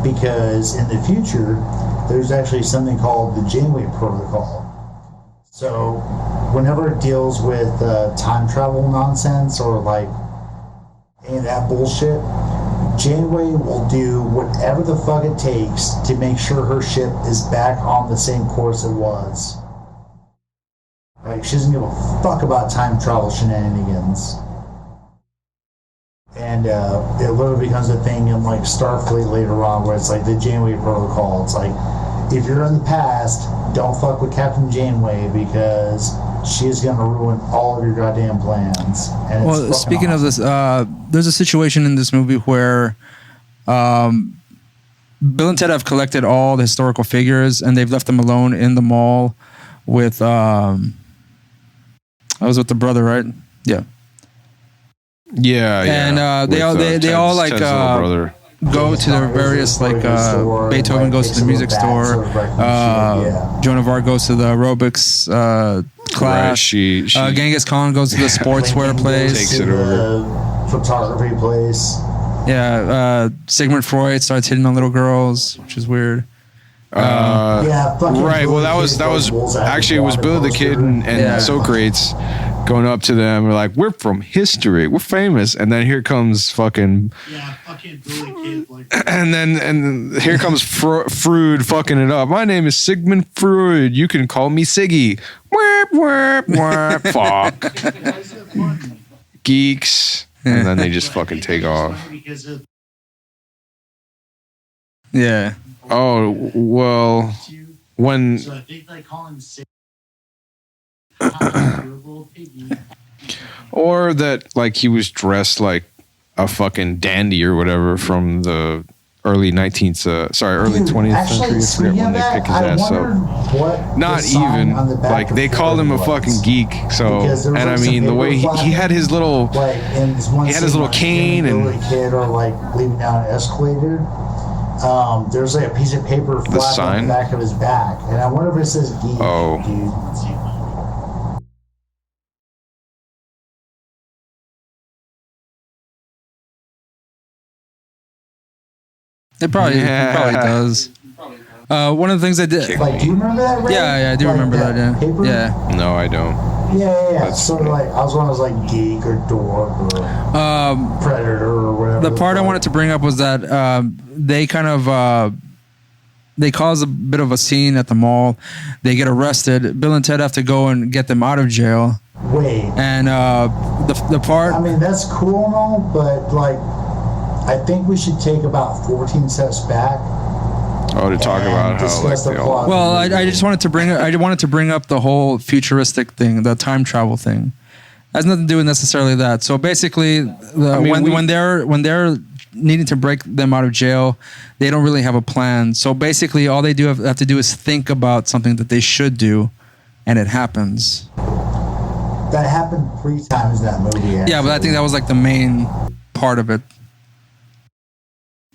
[SPEAKER 3] because in the future there's actually something called the Janeway Protocol. So whenever it deals with time travel nonsense or like any of that bullshit, Janeway will do whatever the fuck it takes to make sure her ship is back on the same course it was. Like, she doesn't give a fuck about time travel shenanigans. And it literally becomes a thing in like Starfleet later on, where it's like the Janeway protocol. It's like, if you're in the past, don't fuck with Captain Janeway because she is going to ruin all of your goddamn plans. And
[SPEAKER 2] well, speaking of this, there's a situation in this movie where Bill and Ted have collected all the historical figures and they've left them alone in the mall with I was with the brother, right? Yeah.
[SPEAKER 1] Yeah,
[SPEAKER 2] and they all like go to their various like Beethoven goes to the music store, Joan of Arc goes to the aerobics class, right, Genghis Khan goes to the sportswear place,
[SPEAKER 1] takes it over,
[SPEAKER 3] photography place.
[SPEAKER 2] Yeah, Sigmund Freud starts hitting on little girls, which is weird.
[SPEAKER 1] Right. Well, that was actually, it was Billy the Kid and Socrates going up to them. We're like, we're from history, we're famous, and then here comes fucking
[SPEAKER 4] Billy Kid, like,
[SPEAKER 1] and here comes Freud fucking it up. My name is Sigmund Freud. You can call me Siggy. Fuck. Geeks. And then they just fucking take off.
[SPEAKER 2] Yeah.
[SPEAKER 1] Oh, well, when...
[SPEAKER 4] So I think they call him Siggy.
[SPEAKER 1] Or that, like, he was dressed like a fucking dandy or whatever from the early 20th century. I forget when they pick his ass up. Not even, like, they called him a fucking geek. So, and I mean, the way he had his little, he had his little cane and...
[SPEAKER 3] Kid or, like, leaving down an escalator. There's like a piece of paper flat on the back of his back, and I wonder if it says geek.
[SPEAKER 1] Oh.
[SPEAKER 3] Dude.
[SPEAKER 2] It probably does. One of the things I did.
[SPEAKER 3] Like, do you remember that? Ray?
[SPEAKER 2] Yeah, I do remember that. Yeah.
[SPEAKER 3] Paper?
[SPEAKER 2] Yeah.
[SPEAKER 1] No, I don't.
[SPEAKER 3] Yeah. So like, I was one of those like geek or dork or predator or whatever.
[SPEAKER 2] The part I wanted to bring up was that they kind of they cause a bit of a scene at the mall. They get arrested. Bill and Ted have to go and get them out of jail.
[SPEAKER 3] Wait.
[SPEAKER 2] And the part.
[SPEAKER 3] I mean, that's cool and all, but like, I think we should take about 14 steps back.
[SPEAKER 1] Oh, to talk about how like
[SPEAKER 3] the plot.
[SPEAKER 2] Well, I just wanted to bring up the whole futuristic thing, the time travel thing. It has nothing to do with necessarily that. So basically, when they're needing to break them out of jail, they don't really have a plan. So basically, all they have to do is think about something that they should do, and it happens.
[SPEAKER 3] That happened 3 times in that movie. Actually.
[SPEAKER 2] Yeah, but I think that was like the main part of it.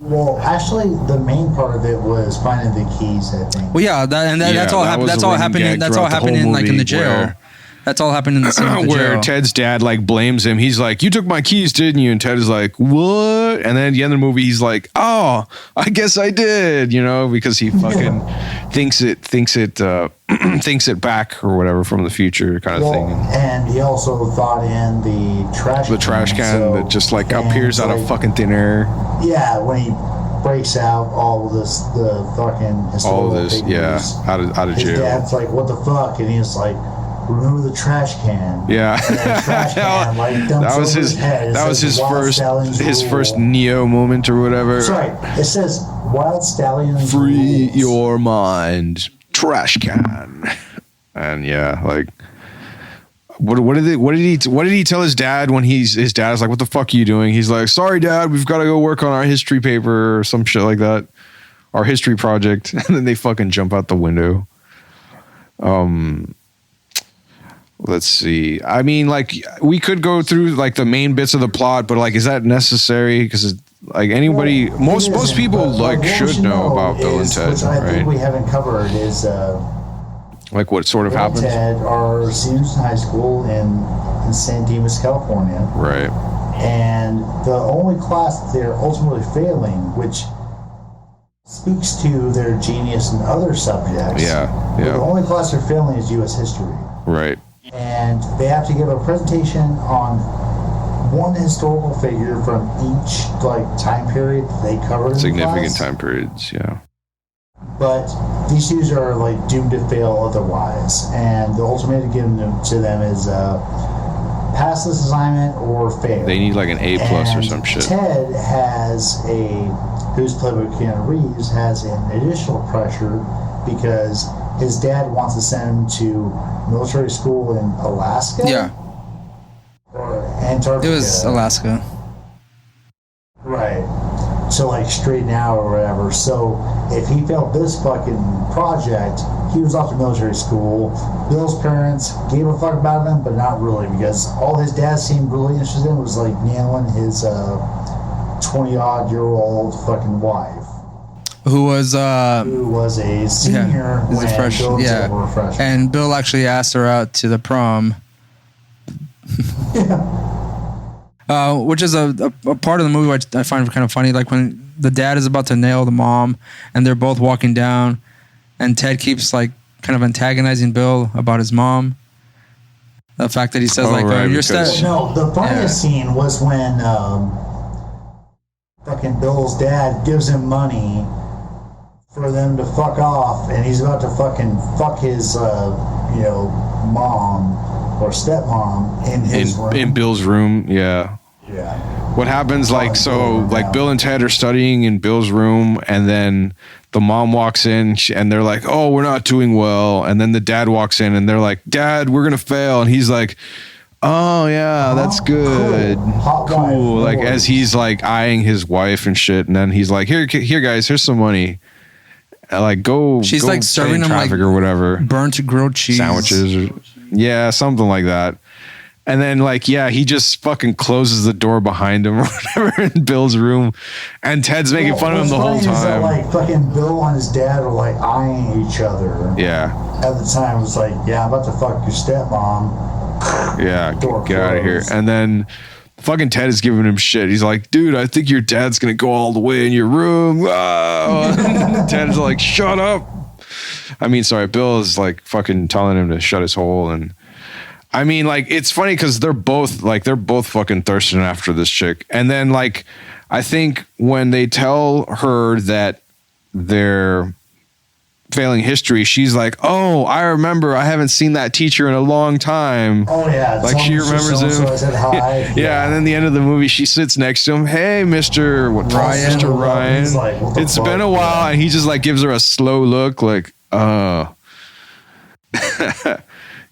[SPEAKER 3] Well, actually, the main part of it was finding the keys, I think.
[SPEAKER 2] Well, yeah, that's all happened. That's all happening. That's all happened in like in the jail. That's all happened in the scene of the
[SPEAKER 1] where
[SPEAKER 2] jail.
[SPEAKER 1] Ted's dad like blames him. He's like, "You took my keys, didn't you?" And Ted is like, "What?" And then at the end of the movie, he's like, "Oh, I guess I did," you know, because he fucking thinks it back or whatever from the future kind of thing.
[SPEAKER 3] And he also thought in the trash
[SPEAKER 1] can that just like appears out of fucking thin air.
[SPEAKER 3] Yeah, when he breaks out all of this, the fucking
[SPEAKER 1] all of this,
[SPEAKER 3] figures,
[SPEAKER 1] out of jail.
[SPEAKER 3] His dad's like, "What the fuck?" And he's like, "Remember the trash can?"
[SPEAKER 1] Yeah,
[SPEAKER 3] trash can, like,
[SPEAKER 1] that was his first Neo moment or whatever.
[SPEAKER 3] Sorry, it says Wyld Stallyns.
[SPEAKER 1] Free your mind, trash can. And yeah, like, what did he tell his dad when his dad's like, "What the fuck are you doing?" He's like, "Sorry, Dad, we've got to go work on our history paper or some shit like that, our history project." And then they fucking jump out the window. Let's see. I mean, like, we could go through like the main bits of the plot, but like, is that necessary? Because like anybody, most people like should know about Bill and Ted,
[SPEAKER 3] which I
[SPEAKER 1] right?
[SPEAKER 3] think we haven't covered is
[SPEAKER 1] like what sort of
[SPEAKER 3] Bill and
[SPEAKER 1] happens.
[SPEAKER 3] Ted are seniors in high school in San Dimas, California,
[SPEAKER 1] Right.
[SPEAKER 3] and the only class that they're ultimately failing, which speaks to their genius in other subjects.
[SPEAKER 1] Yeah.
[SPEAKER 3] The only class they're failing is U.S. history.
[SPEAKER 1] Right.
[SPEAKER 3] And they have to give a presentation on one historical figure from each like time period they covered.
[SPEAKER 1] Significant time periods, yeah.
[SPEAKER 3] But these shoes are like doomed to fail otherwise, and the ultimatum given to them is pass this assignment or fail.
[SPEAKER 1] They need like an A+ or some shit.
[SPEAKER 3] Ted who's played by Keanu Reeves, has an additional pressure because his dad wants to send him to military school in Alaska.
[SPEAKER 2] Yeah.
[SPEAKER 3] Or Antarctica.
[SPEAKER 2] It was Alaska.
[SPEAKER 3] Right. So like straighten out or whatever. So if he failed this fucking project, he was off to military school. Bill's parents gave a fuck about him, but not really, because all his dad seemed really interested in was like nailing his 20-odd-year-old fucking wife.
[SPEAKER 2] Who was
[SPEAKER 3] a senior when Bill was a freshman.
[SPEAKER 2] And Bill actually asked her out to the prom. Which is a part of the movie which I find kind of funny, like when the dad is about to nail the mom and they're both walking down and Ted keeps like kind of antagonizing Bill about his mom. The fact that he says your step.
[SPEAKER 3] No, the funniest scene was when fucking Bill's dad gives him money for them to fuck off, and he's about to fucking fuck his mom or stepmom in his room.
[SPEAKER 1] In Bill's room, yeah.
[SPEAKER 3] Yeah.
[SPEAKER 1] What happens, Bill and Ted are studying in Bill's room, and then the mom walks in, and they're like, "Oh, we're not doing well." And then the dad walks in, and they're like, "Dad, we're gonna fail." And he's like, "Oh yeah, that's good, cool." Like as he's like eyeing his wife and shit, and then he's like, "Here, guys, here's some money. Like go." She's like serving them traffic or whatever,
[SPEAKER 2] burnt grilled cheese
[SPEAKER 1] sandwiches, or something like that. And then, he just fucking closes the door behind him or whatever in Bill's room. And Ted's making fun of him the whole time.
[SPEAKER 3] That, fucking Bill and his dad are, eyeing each other.
[SPEAKER 1] Yeah.
[SPEAKER 3] At the time, it was like, yeah, I'm about to fuck your stepmom.
[SPEAKER 1] Yeah, get out of here. And then fucking Ted is giving him shit. He's like, dude, I think your dad's going to go all the way in your room. Oh. Ted's like, shut up. Bill is, fucking telling him to shut his hole. And it's funny because they're both fucking thirsting after this chick. And then I think when they tell her that they're failing history, she's like, "Oh, I remember. I haven't seen that teacher in a long time."
[SPEAKER 3] Oh yeah,
[SPEAKER 1] she remembers him.
[SPEAKER 3] So I said hi.
[SPEAKER 1] Yeah, and then the end of the movie, she sits next to him. "Hey, Mr. Ryan. Mr. Ryan. It's been a while," and he just gives her a slow look,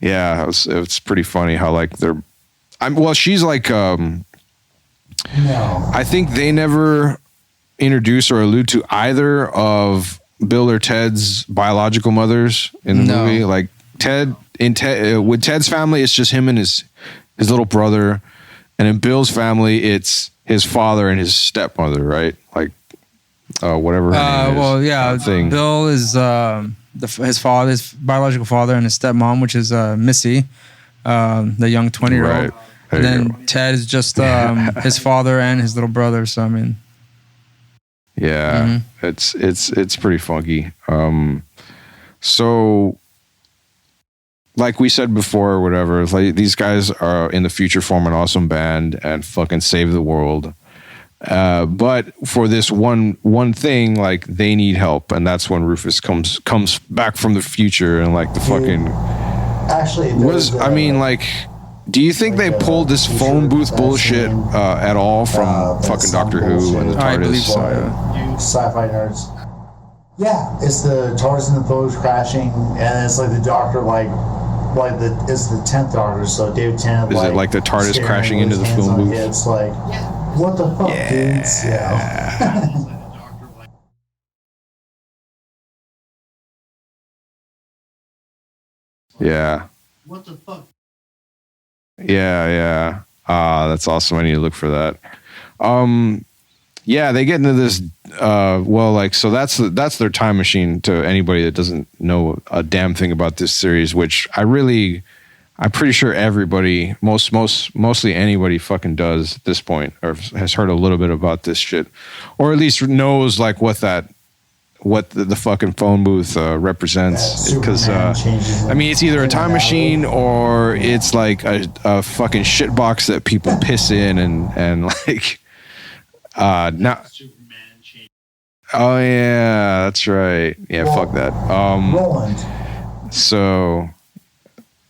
[SPEAKER 1] Yeah, it's pretty funny how they're. She's no. I think they never introduce or allude to either of Bill or Ted's biological mothers in the movie. With Ted's family, it's just him and his little brother, and in Bill's family, it's his father and his stepmother, right? Whatever. Her name is, thing.
[SPEAKER 2] Bill is his biological father, and his stepmom, which is Missy, the young 20-year-old. Right. And then Ted is just his father and his little brother. So
[SPEAKER 1] yeah, it's pretty funky. So like we said before, or whatever, these guys are in the future form an awesome band and fucking save the world. But for this one thing, they need help, and that's when Rufus comes back from the future and the fucking.
[SPEAKER 3] Actually,
[SPEAKER 1] do you think they pulled this phone booth bullshit at all from fucking Doctor Who and the TARDIS?
[SPEAKER 2] I believe so.
[SPEAKER 3] You sci-fi nerds. Yeah, it's the TARDIS and the Pose crashing, and it's the Doctor it's the 10th Doctor, so David Tennant.
[SPEAKER 1] Is it the TARDIS crashing into the phone booth?
[SPEAKER 3] It's what the fuck, dudes? Yeah.
[SPEAKER 1] Yeah.
[SPEAKER 4] What the fuck?
[SPEAKER 1] Yeah. That's awesome. I need to look for that. Yeah, they get into this. So that's their time machine to anybody that doesn't know a damn thing about this series. Which I'm pretty sure everybody, mostly anybody, fucking does at this point, or has heard a little bit about this shit, or at least knows what that what the fucking phone booth represents. Because I mean, it's either a time machine or it's like a fucking shit box that people piss in and like not.
[SPEAKER 4] Superman changed.
[SPEAKER 1] Oh yeah, that's right. Yeah,
[SPEAKER 3] Well,
[SPEAKER 1] fuck that.
[SPEAKER 3] Roland.
[SPEAKER 1] So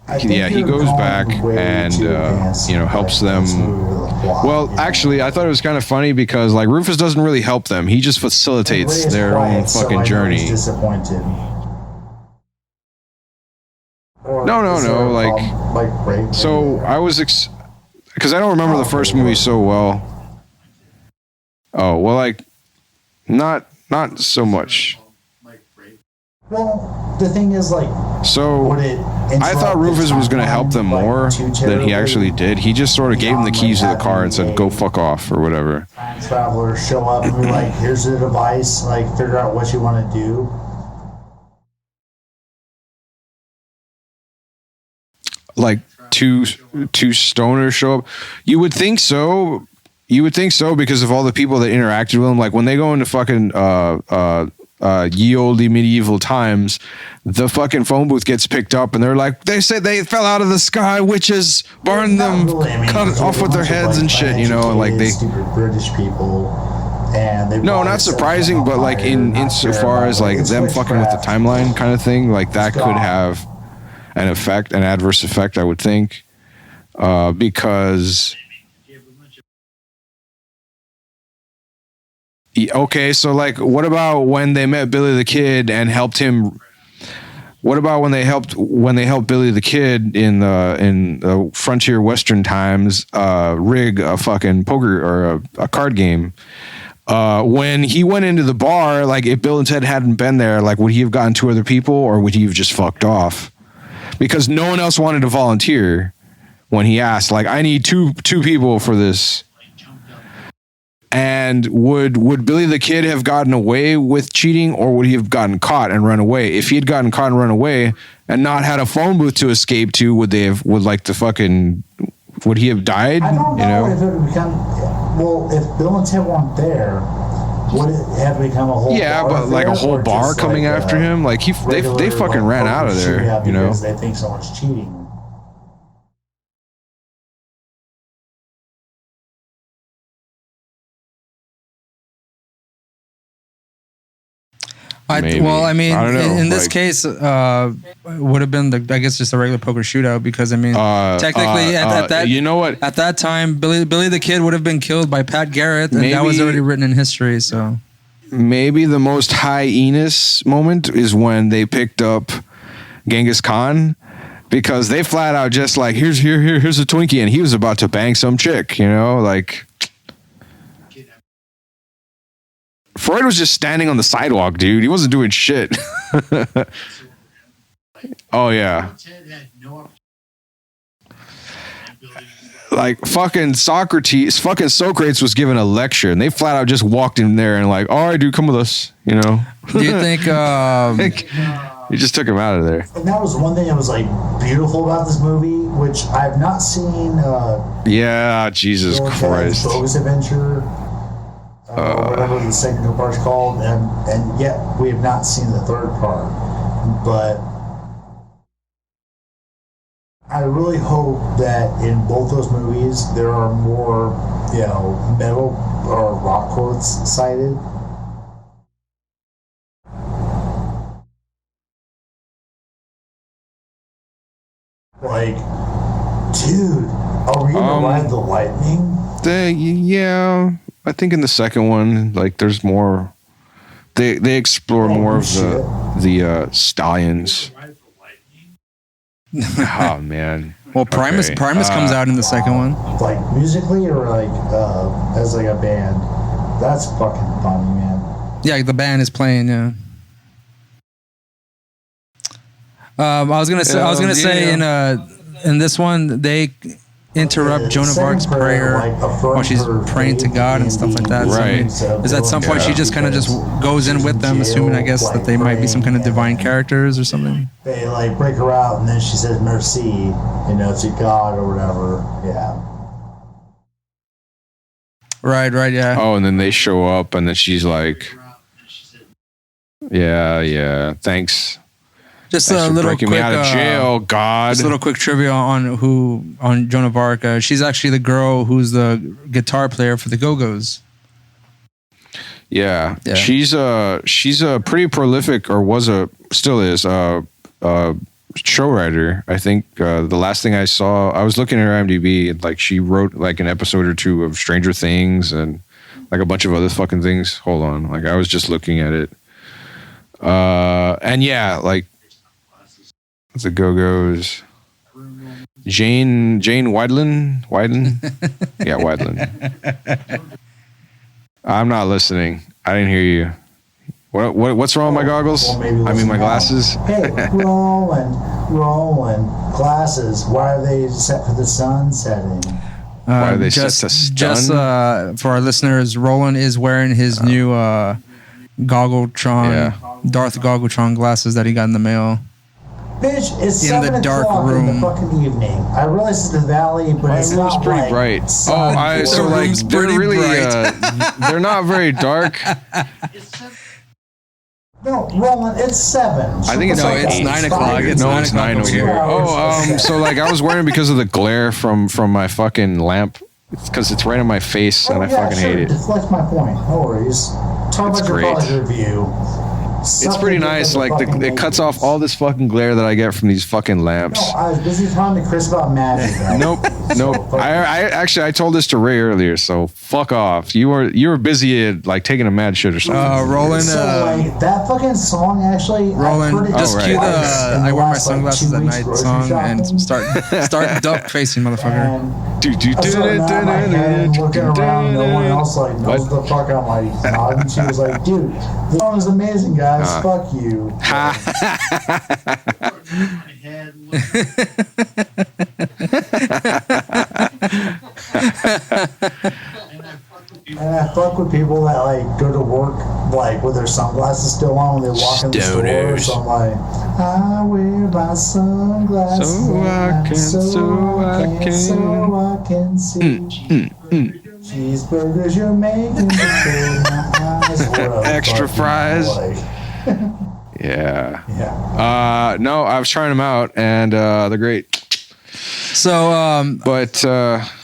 [SPEAKER 3] I think
[SPEAKER 1] yeah, he
[SPEAKER 3] you're
[SPEAKER 1] goes
[SPEAKER 3] going
[SPEAKER 1] back
[SPEAKER 3] way
[SPEAKER 1] and
[SPEAKER 3] too advanced
[SPEAKER 1] helps
[SPEAKER 3] for
[SPEAKER 1] them.
[SPEAKER 3] this movie with the plot,
[SPEAKER 1] Well,
[SPEAKER 3] you know?
[SPEAKER 1] actually, I thought it was kind of funny because like Rufus doesn't really help them. He just facilitates
[SPEAKER 3] Ray is
[SPEAKER 1] their own
[SPEAKER 3] quiet, so I
[SPEAKER 1] fucking
[SPEAKER 3] know he's
[SPEAKER 1] journey.
[SPEAKER 3] disappointed. Or
[SPEAKER 1] No,
[SPEAKER 3] is there a
[SPEAKER 1] like-
[SPEAKER 3] problem, like Ray?
[SPEAKER 1] So I was because I don't remember the first movie so well. Oh well, like not so much.
[SPEAKER 4] Like rape.
[SPEAKER 3] Well, the thing is, like,
[SPEAKER 1] So
[SPEAKER 3] would it?
[SPEAKER 1] I thought Rufus was going to help them more than he actually did. He just sort of gave them the keys to the car and said, "Go fuck off" or whatever.
[SPEAKER 3] Time travelers show up and be like, "Here's the device. Like, figure out what you want to do."
[SPEAKER 1] Like two stoners show up. You would think so. You would think so because of all the people that interacted with him. Like when they go into fucking ye olde medieval times, the fucking phone booth gets picked up and they're like, they said they fell out of the sky, witches burned them,
[SPEAKER 3] Not really, I mean,
[SPEAKER 1] cut
[SPEAKER 3] it's
[SPEAKER 1] off
[SPEAKER 3] a
[SPEAKER 1] with their
[SPEAKER 3] bunch of,
[SPEAKER 1] heads
[SPEAKER 3] like,
[SPEAKER 1] and shit, you know, like they.
[SPEAKER 3] stupid British people, and they.
[SPEAKER 1] No,
[SPEAKER 3] brought
[SPEAKER 1] not
[SPEAKER 3] us up
[SPEAKER 1] surprising, but like in
[SPEAKER 3] not
[SPEAKER 1] insofar as like
[SPEAKER 3] it's
[SPEAKER 1] them fucking with the
[SPEAKER 3] witchcraft.
[SPEAKER 1] timeline kind of thing, like that could
[SPEAKER 3] Stop.
[SPEAKER 1] have an effect, an adverse effect, I would think, because. Okay, so like, what about when they met Billy the Kid and helped him? What about when they helped Billy the Kid in the frontier Western times rig a fucking poker or a card game? When he went into the bar, like if Bill and Ted hadn't been there, like would he have gotten two other people or would he have just fucked off? Because no one else wanted to volunteer when he asked, like, I need two people for this. And would Billy the Kid have gotten away with cheating or would he have gotten caught and run away? If he had gotten caught and run away and not had a phone booth to escape to, would he have died?
[SPEAKER 3] I don't know,
[SPEAKER 1] You know?
[SPEAKER 3] if it would become. Well, if Bill and Ted weren't there, would it have become a whole?
[SPEAKER 1] Yeah,
[SPEAKER 3] bar
[SPEAKER 1] but like a
[SPEAKER 3] affair,
[SPEAKER 1] whole
[SPEAKER 3] or
[SPEAKER 1] bar
[SPEAKER 3] just
[SPEAKER 1] coming
[SPEAKER 3] like
[SPEAKER 1] after him, like they
[SPEAKER 3] regular,
[SPEAKER 1] fucking
[SPEAKER 3] like,
[SPEAKER 1] ran out of
[SPEAKER 3] poker
[SPEAKER 1] there,
[SPEAKER 3] shootout
[SPEAKER 1] you know?
[SPEAKER 3] because they think someone's cheating.
[SPEAKER 1] Maybe.
[SPEAKER 2] Well, I mean,
[SPEAKER 1] I don't know,
[SPEAKER 2] in this
[SPEAKER 1] like-
[SPEAKER 2] case, would have been I guess just a regular poker shootout because I mean, technically at that
[SPEAKER 1] you know what?
[SPEAKER 2] at that time, Billy the Kid would have been killed by Pat Garrett, and that was
[SPEAKER 1] Maybe-
[SPEAKER 2] already written in history. So
[SPEAKER 1] Maybe the most high-enus moment is when they picked up Genghis Khan because they flat out just like here's a Twinkie and he was about to bang some chick, you know, like Freud was just standing on the sidewalk, dude. He wasn't doing shit. Oh yeah.
[SPEAKER 4] Ted had no
[SPEAKER 1] Like fucking Socrates was given a lecture and they flat out just walked in there and like, all right, dude, come with us, you know.
[SPEAKER 2] do you think?
[SPEAKER 1] He just took him out of there.
[SPEAKER 3] And that was one thing that was like beautiful about this movie, which I've not seen.
[SPEAKER 1] Yeah, Jesus
[SPEAKER 3] Bill and Ted's
[SPEAKER 1] Christ.
[SPEAKER 3] Bogus Adventure, or whatever the second part's called, and yet we have not seen the third part. But I really hope that in both those movies there are more, metal or rock quotes cited. Like, dude, are we gonna ride the lightning?
[SPEAKER 1] Yeah, I think in the second one, like there's more. They explore more of the stallions. Oh man.
[SPEAKER 2] Well, Primus
[SPEAKER 1] Okay,
[SPEAKER 2] comes out in the second one.
[SPEAKER 3] Like musically or like as like a band? That's fucking funny, man.
[SPEAKER 2] Yeah, the band is playing. Yeah. I was gonna say in this one they interrupt
[SPEAKER 3] The
[SPEAKER 2] Joan of
[SPEAKER 3] second
[SPEAKER 2] Arc's prayer
[SPEAKER 3] affirms
[SPEAKER 2] while she's
[SPEAKER 3] her
[SPEAKER 2] praying to
[SPEAKER 3] faith
[SPEAKER 2] God and
[SPEAKER 3] in
[SPEAKER 2] stuff like
[SPEAKER 3] the
[SPEAKER 2] that. So, I mean,
[SPEAKER 1] Right.
[SPEAKER 2] is at some point she just kind of just goes in with them, assuming I guess that they might be some kind of divine characters or something.
[SPEAKER 3] They like break her out and then she says mercy, to God or whatever. Yeah.
[SPEAKER 2] Right, yeah.
[SPEAKER 1] Oh, and then they show up, and then she's like, Yeah. Thanks.
[SPEAKER 2] Just
[SPEAKER 1] Thanks
[SPEAKER 2] a
[SPEAKER 1] for
[SPEAKER 2] little
[SPEAKER 1] breaking
[SPEAKER 2] quick
[SPEAKER 1] me out of jail, God.
[SPEAKER 2] Just a little quick trivia on Joan of Arc. She's actually the girl who's the guitar player for the Go-Go's.
[SPEAKER 1] Yeah.
[SPEAKER 2] Yeah.
[SPEAKER 1] She's a pretty prolific, or still is show writer. I think the last thing I saw, I was looking at her IMDb, and like she wrote like an episode or two of Stranger Things and like a bunch of other fucking things. Hold on, like I was just looking at it. And yeah, like the Go-Go's. Jane Wyland? Yeah, Wyland. I'm not listening. I didn't hear you. What's wrong with my goggles?
[SPEAKER 3] Well, maybe
[SPEAKER 1] I mean, my
[SPEAKER 3] listen now.
[SPEAKER 1] glasses.
[SPEAKER 3] Hey, Roland, glasses. Why are they set for the sun setting?
[SPEAKER 1] Why are they set
[SPEAKER 2] just,
[SPEAKER 1] to stun?
[SPEAKER 2] Just for our listeners, Roland is wearing his new Goggletron, Darth Goggletron glasses that he got in the mail.
[SPEAKER 3] Bitch, it's
[SPEAKER 2] In the
[SPEAKER 3] 7
[SPEAKER 2] dark
[SPEAKER 3] o'clock in
[SPEAKER 2] room.
[SPEAKER 3] the fucking evening. I realize it's the valley, but
[SPEAKER 1] My
[SPEAKER 3] it's
[SPEAKER 1] room's
[SPEAKER 3] not
[SPEAKER 1] pretty
[SPEAKER 3] like
[SPEAKER 1] bright.
[SPEAKER 3] sun
[SPEAKER 1] So
[SPEAKER 3] forward.
[SPEAKER 1] like
[SPEAKER 2] room's
[SPEAKER 1] they're
[SPEAKER 2] pretty
[SPEAKER 1] really
[SPEAKER 2] bright.
[SPEAKER 1] they're not very dark.
[SPEAKER 3] No, Roland, it's 7.
[SPEAKER 1] I think it's
[SPEAKER 2] No,
[SPEAKER 1] like
[SPEAKER 2] it's
[SPEAKER 1] 8.
[SPEAKER 2] 9 o'clock. It's
[SPEAKER 1] No,
[SPEAKER 2] 9
[SPEAKER 1] it's
[SPEAKER 2] o'clock
[SPEAKER 1] 9 over
[SPEAKER 2] over
[SPEAKER 1] here.
[SPEAKER 3] here.
[SPEAKER 1] Oh, so like I was wearing it because of the glare from my fucking lamp. It's because it's right on my face and I fucking hate it.
[SPEAKER 3] Deflect my point. No worries. Talk
[SPEAKER 1] It's
[SPEAKER 3] about your
[SPEAKER 1] great.
[SPEAKER 3] product review.
[SPEAKER 1] It's pretty nice. Like it cuts off all this fucking glare that I get from these fucking lamps.
[SPEAKER 3] No, I was busy talking to Chris about magic.
[SPEAKER 1] Nope. I told this to Ray earlier, so fuck off. You were busy at like taking a mad shit or something.
[SPEAKER 2] Roland,
[SPEAKER 3] So like that fucking song actually.
[SPEAKER 2] Roland,
[SPEAKER 3] I heard it
[SPEAKER 2] just
[SPEAKER 1] right.
[SPEAKER 2] cue the
[SPEAKER 3] twice in
[SPEAKER 2] I wear my
[SPEAKER 3] last, like,
[SPEAKER 2] sunglasses
[SPEAKER 3] 2
[SPEAKER 2] at
[SPEAKER 3] weeks
[SPEAKER 2] night
[SPEAKER 3] grocery
[SPEAKER 2] song
[SPEAKER 3] shopping.
[SPEAKER 2] and start duck facing, motherfucker.
[SPEAKER 3] And
[SPEAKER 1] Do, do,
[SPEAKER 3] I was sitting out in my head looking around, no one else like knows
[SPEAKER 1] What?
[SPEAKER 3] the fuck I'm like nodding. She was like, "Dude, the song is amazing, guys. Fuck you."
[SPEAKER 4] My head
[SPEAKER 3] And I fuck with people that like go to work like with their sunglasses still on when they walk in the store.
[SPEAKER 1] Stoners.
[SPEAKER 3] So I'm like, I wear my sunglasses
[SPEAKER 1] So I can- so I
[SPEAKER 3] can see. Cheeseburgers you're making before my eyes. What a
[SPEAKER 1] Extra
[SPEAKER 3] fucking,
[SPEAKER 1] fries.
[SPEAKER 3] Like,
[SPEAKER 1] Yeah. No, I was trying them out and they're great.
[SPEAKER 2] So,
[SPEAKER 1] But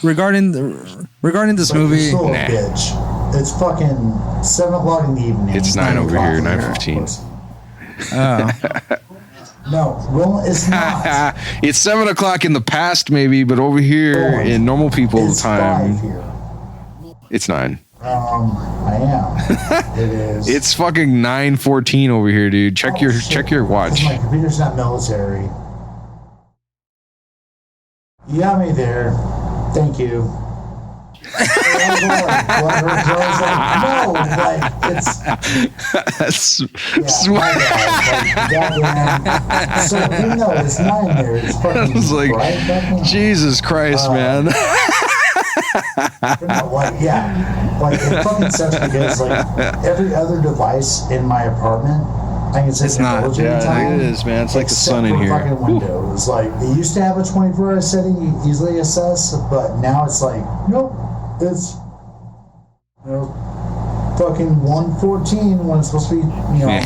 [SPEAKER 2] regarding this
[SPEAKER 3] Like,
[SPEAKER 2] movie,
[SPEAKER 3] you're still a
[SPEAKER 1] Nah.
[SPEAKER 3] bitch. It's fucking 7 o'clock in the evening.
[SPEAKER 1] It's 9 over
[SPEAKER 3] o'clock
[SPEAKER 1] here,
[SPEAKER 3] in the
[SPEAKER 1] 9:15.
[SPEAKER 3] No, well, it's not.
[SPEAKER 1] it's 7 o'clock in the past, maybe, but over here in normal people's
[SPEAKER 3] It's
[SPEAKER 1] time,
[SPEAKER 3] 5 here.
[SPEAKER 1] it's 9.
[SPEAKER 3] I am. It is.
[SPEAKER 1] It's fucking 9:14 over here, dude. Check your watch.
[SPEAKER 3] My computer's not military. You got me there. Thank you.
[SPEAKER 1] That's
[SPEAKER 3] My bad. So even though it's 9 there, it's fucking
[SPEAKER 1] was like,
[SPEAKER 3] bright back then.
[SPEAKER 1] Jesus Christ, man.
[SPEAKER 3] Like it fucking sucks because like every other device in my apartment, I can set
[SPEAKER 2] It's not.
[SPEAKER 3] technology
[SPEAKER 1] Yeah,
[SPEAKER 3] time.
[SPEAKER 1] it is, man. It's like the
[SPEAKER 3] except
[SPEAKER 1] sun in
[SPEAKER 3] for
[SPEAKER 1] here.
[SPEAKER 3] Fucking Windows. Like it used to have a 24-hour setting you easily assess, but now it's like nope, it's fucking 1:14 when it's supposed to be
[SPEAKER 1] Yeah.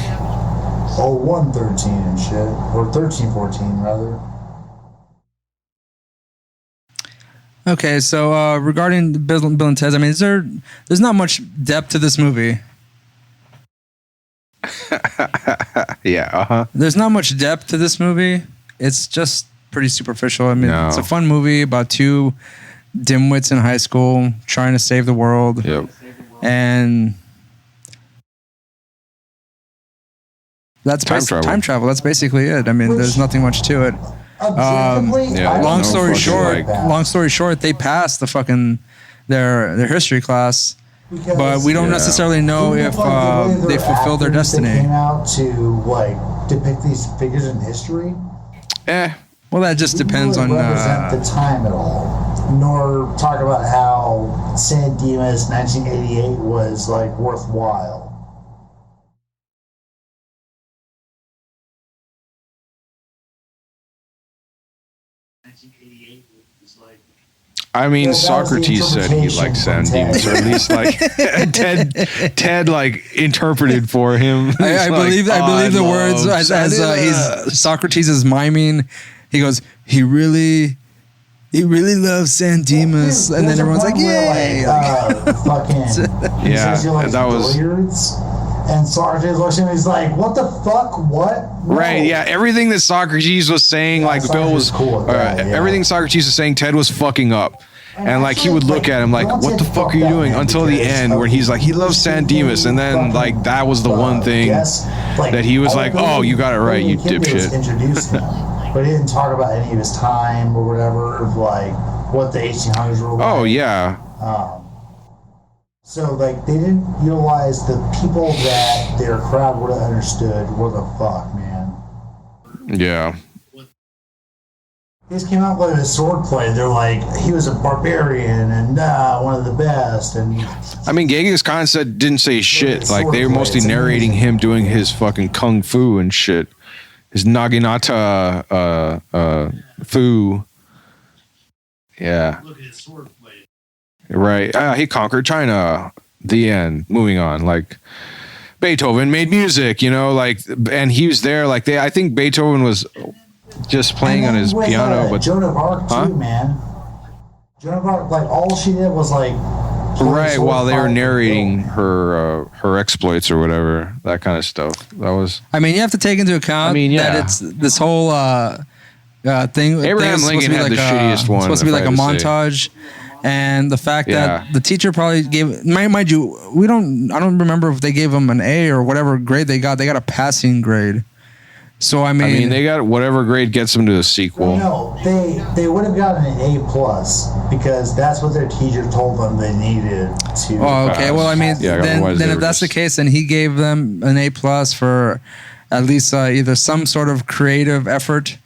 [SPEAKER 3] 1:13 and shit, or 13:14 rather.
[SPEAKER 2] okay. So regarding Bill and Ted, I mean, there's not much depth to this movie.
[SPEAKER 1] Yeah,
[SPEAKER 2] There's not much depth to this movie. It's just pretty superficial. I mean,
[SPEAKER 1] No.
[SPEAKER 2] it's a fun movie about two dimwits in high school trying to save the world.
[SPEAKER 1] Yep.
[SPEAKER 2] And that's time travel. That's basically it. I mean, there's nothing much to it.
[SPEAKER 3] Objectively,
[SPEAKER 1] yeah,
[SPEAKER 3] I don't
[SPEAKER 2] Long
[SPEAKER 1] no
[SPEAKER 2] story
[SPEAKER 1] fucking,
[SPEAKER 2] short,
[SPEAKER 1] like-
[SPEAKER 2] long story short, they passed the fucking their history class,
[SPEAKER 3] because
[SPEAKER 2] but we don't
[SPEAKER 1] Yeah.
[SPEAKER 2] necessarily know
[SPEAKER 3] even
[SPEAKER 2] if
[SPEAKER 3] like, the way
[SPEAKER 2] they
[SPEAKER 3] their
[SPEAKER 2] fulfilled their
[SPEAKER 3] actors, they
[SPEAKER 2] destiny.
[SPEAKER 3] came out to like depict these figures in history.
[SPEAKER 2] Well, that just
[SPEAKER 3] Didn't
[SPEAKER 2] depends
[SPEAKER 3] really
[SPEAKER 2] on.
[SPEAKER 3] represent the time at all, nor talk about how San Dimas 1988 was like worthwhile.
[SPEAKER 1] I mean,
[SPEAKER 3] That was the
[SPEAKER 1] Socrates said he liked
[SPEAKER 3] interpretation
[SPEAKER 1] sand
[SPEAKER 3] from
[SPEAKER 1] demons, or at least like Ted like interpreted for him.
[SPEAKER 2] I believe the words as
[SPEAKER 1] Sand
[SPEAKER 2] he's Socrates is miming. He goes, he really loves San Dimas, and then everyone's like, yay!
[SPEAKER 3] Fucking he
[SPEAKER 1] Yeah,
[SPEAKER 3] says he likes
[SPEAKER 1] and that was-
[SPEAKER 3] billiards, and Socrates looks at him. He's like, "What the fuck? What?" No.
[SPEAKER 1] Right, yeah. Everything that Socrates was saying,
[SPEAKER 3] Yeah,
[SPEAKER 1] like Bill was,
[SPEAKER 3] Socrates is cool with that, yeah.
[SPEAKER 1] everything Socrates was saying, Ted was fucking up. And like he
[SPEAKER 3] actually,
[SPEAKER 1] would look at him like,
[SPEAKER 3] don't
[SPEAKER 1] "What
[SPEAKER 3] say
[SPEAKER 1] the fuck
[SPEAKER 3] fuck
[SPEAKER 1] are you
[SPEAKER 3] that,
[SPEAKER 1] doing?"
[SPEAKER 3] man,
[SPEAKER 1] Until the
[SPEAKER 3] because
[SPEAKER 1] end,
[SPEAKER 3] of
[SPEAKER 1] where he's like, he loves San Dimas, and then like that was the one thing that he was like, "Oh, you got it right, you dipshit."
[SPEAKER 3] Introduced him, but he didn't talk about any of his time or whatever, of like what the 1800s were like.
[SPEAKER 1] Oh yeah,
[SPEAKER 3] So like they didn't utilize the people that their crowd would have understood. What the fuck, man?
[SPEAKER 1] yeah.
[SPEAKER 3] They just came out with a sword play. They're like, he was a barbarian and one of the best. And
[SPEAKER 1] I mean, Genghis Khan didn't say shit.
[SPEAKER 3] it's
[SPEAKER 1] Like
[SPEAKER 3] sword
[SPEAKER 1] they were
[SPEAKER 3] play,
[SPEAKER 1] mostly
[SPEAKER 3] it's
[SPEAKER 1] narrating
[SPEAKER 3] amazing.
[SPEAKER 1] him doing his fucking kung fu and shit, his naginata fu. Yeah,
[SPEAKER 4] Look at his sword blade.
[SPEAKER 1] right. He conquered China. The end. Moving on. Like Beethoven made music, you know, like, and he was there. Like I think Beethoven was just playing on
[SPEAKER 3] And then
[SPEAKER 1] his
[SPEAKER 3] with,
[SPEAKER 1] piano, but
[SPEAKER 3] Joan of Arc
[SPEAKER 1] Huh?
[SPEAKER 3] too, man. Joan of Arc, like all she did was like play
[SPEAKER 1] right
[SPEAKER 3] sword
[SPEAKER 1] while they were
[SPEAKER 3] fight and
[SPEAKER 1] narrating
[SPEAKER 3] go.
[SPEAKER 1] her exploits or whatever, that kind of stuff. That was
[SPEAKER 2] I mean, you have to take into account that it's this whole thing.
[SPEAKER 1] Abraham
[SPEAKER 2] thing is supposed
[SPEAKER 1] Lincoln
[SPEAKER 2] to be
[SPEAKER 1] had
[SPEAKER 2] like
[SPEAKER 1] the shittiest one,
[SPEAKER 2] Supposed to be
[SPEAKER 1] if
[SPEAKER 2] like
[SPEAKER 1] I
[SPEAKER 2] a
[SPEAKER 1] had to say.
[SPEAKER 2] montage, and the fact
[SPEAKER 1] Yeah.
[SPEAKER 2] that the teacher probably gave. Mind you, I don't remember if they gave him an A or whatever grade they got. They got a passing grade. So I mean,
[SPEAKER 1] they got whatever grade gets them to the sequel.
[SPEAKER 3] No, they would have gotten an A plus because that's what their teacher told them they needed to.
[SPEAKER 2] Oh, okay. Well, I mean,
[SPEAKER 1] Yeah, otherwise
[SPEAKER 2] then
[SPEAKER 1] they
[SPEAKER 2] if
[SPEAKER 1] were
[SPEAKER 2] that's the
[SPEAKER 1] just-
[SPEAKER 2] case, then he gave them an A plus for at least either some sort of creative effort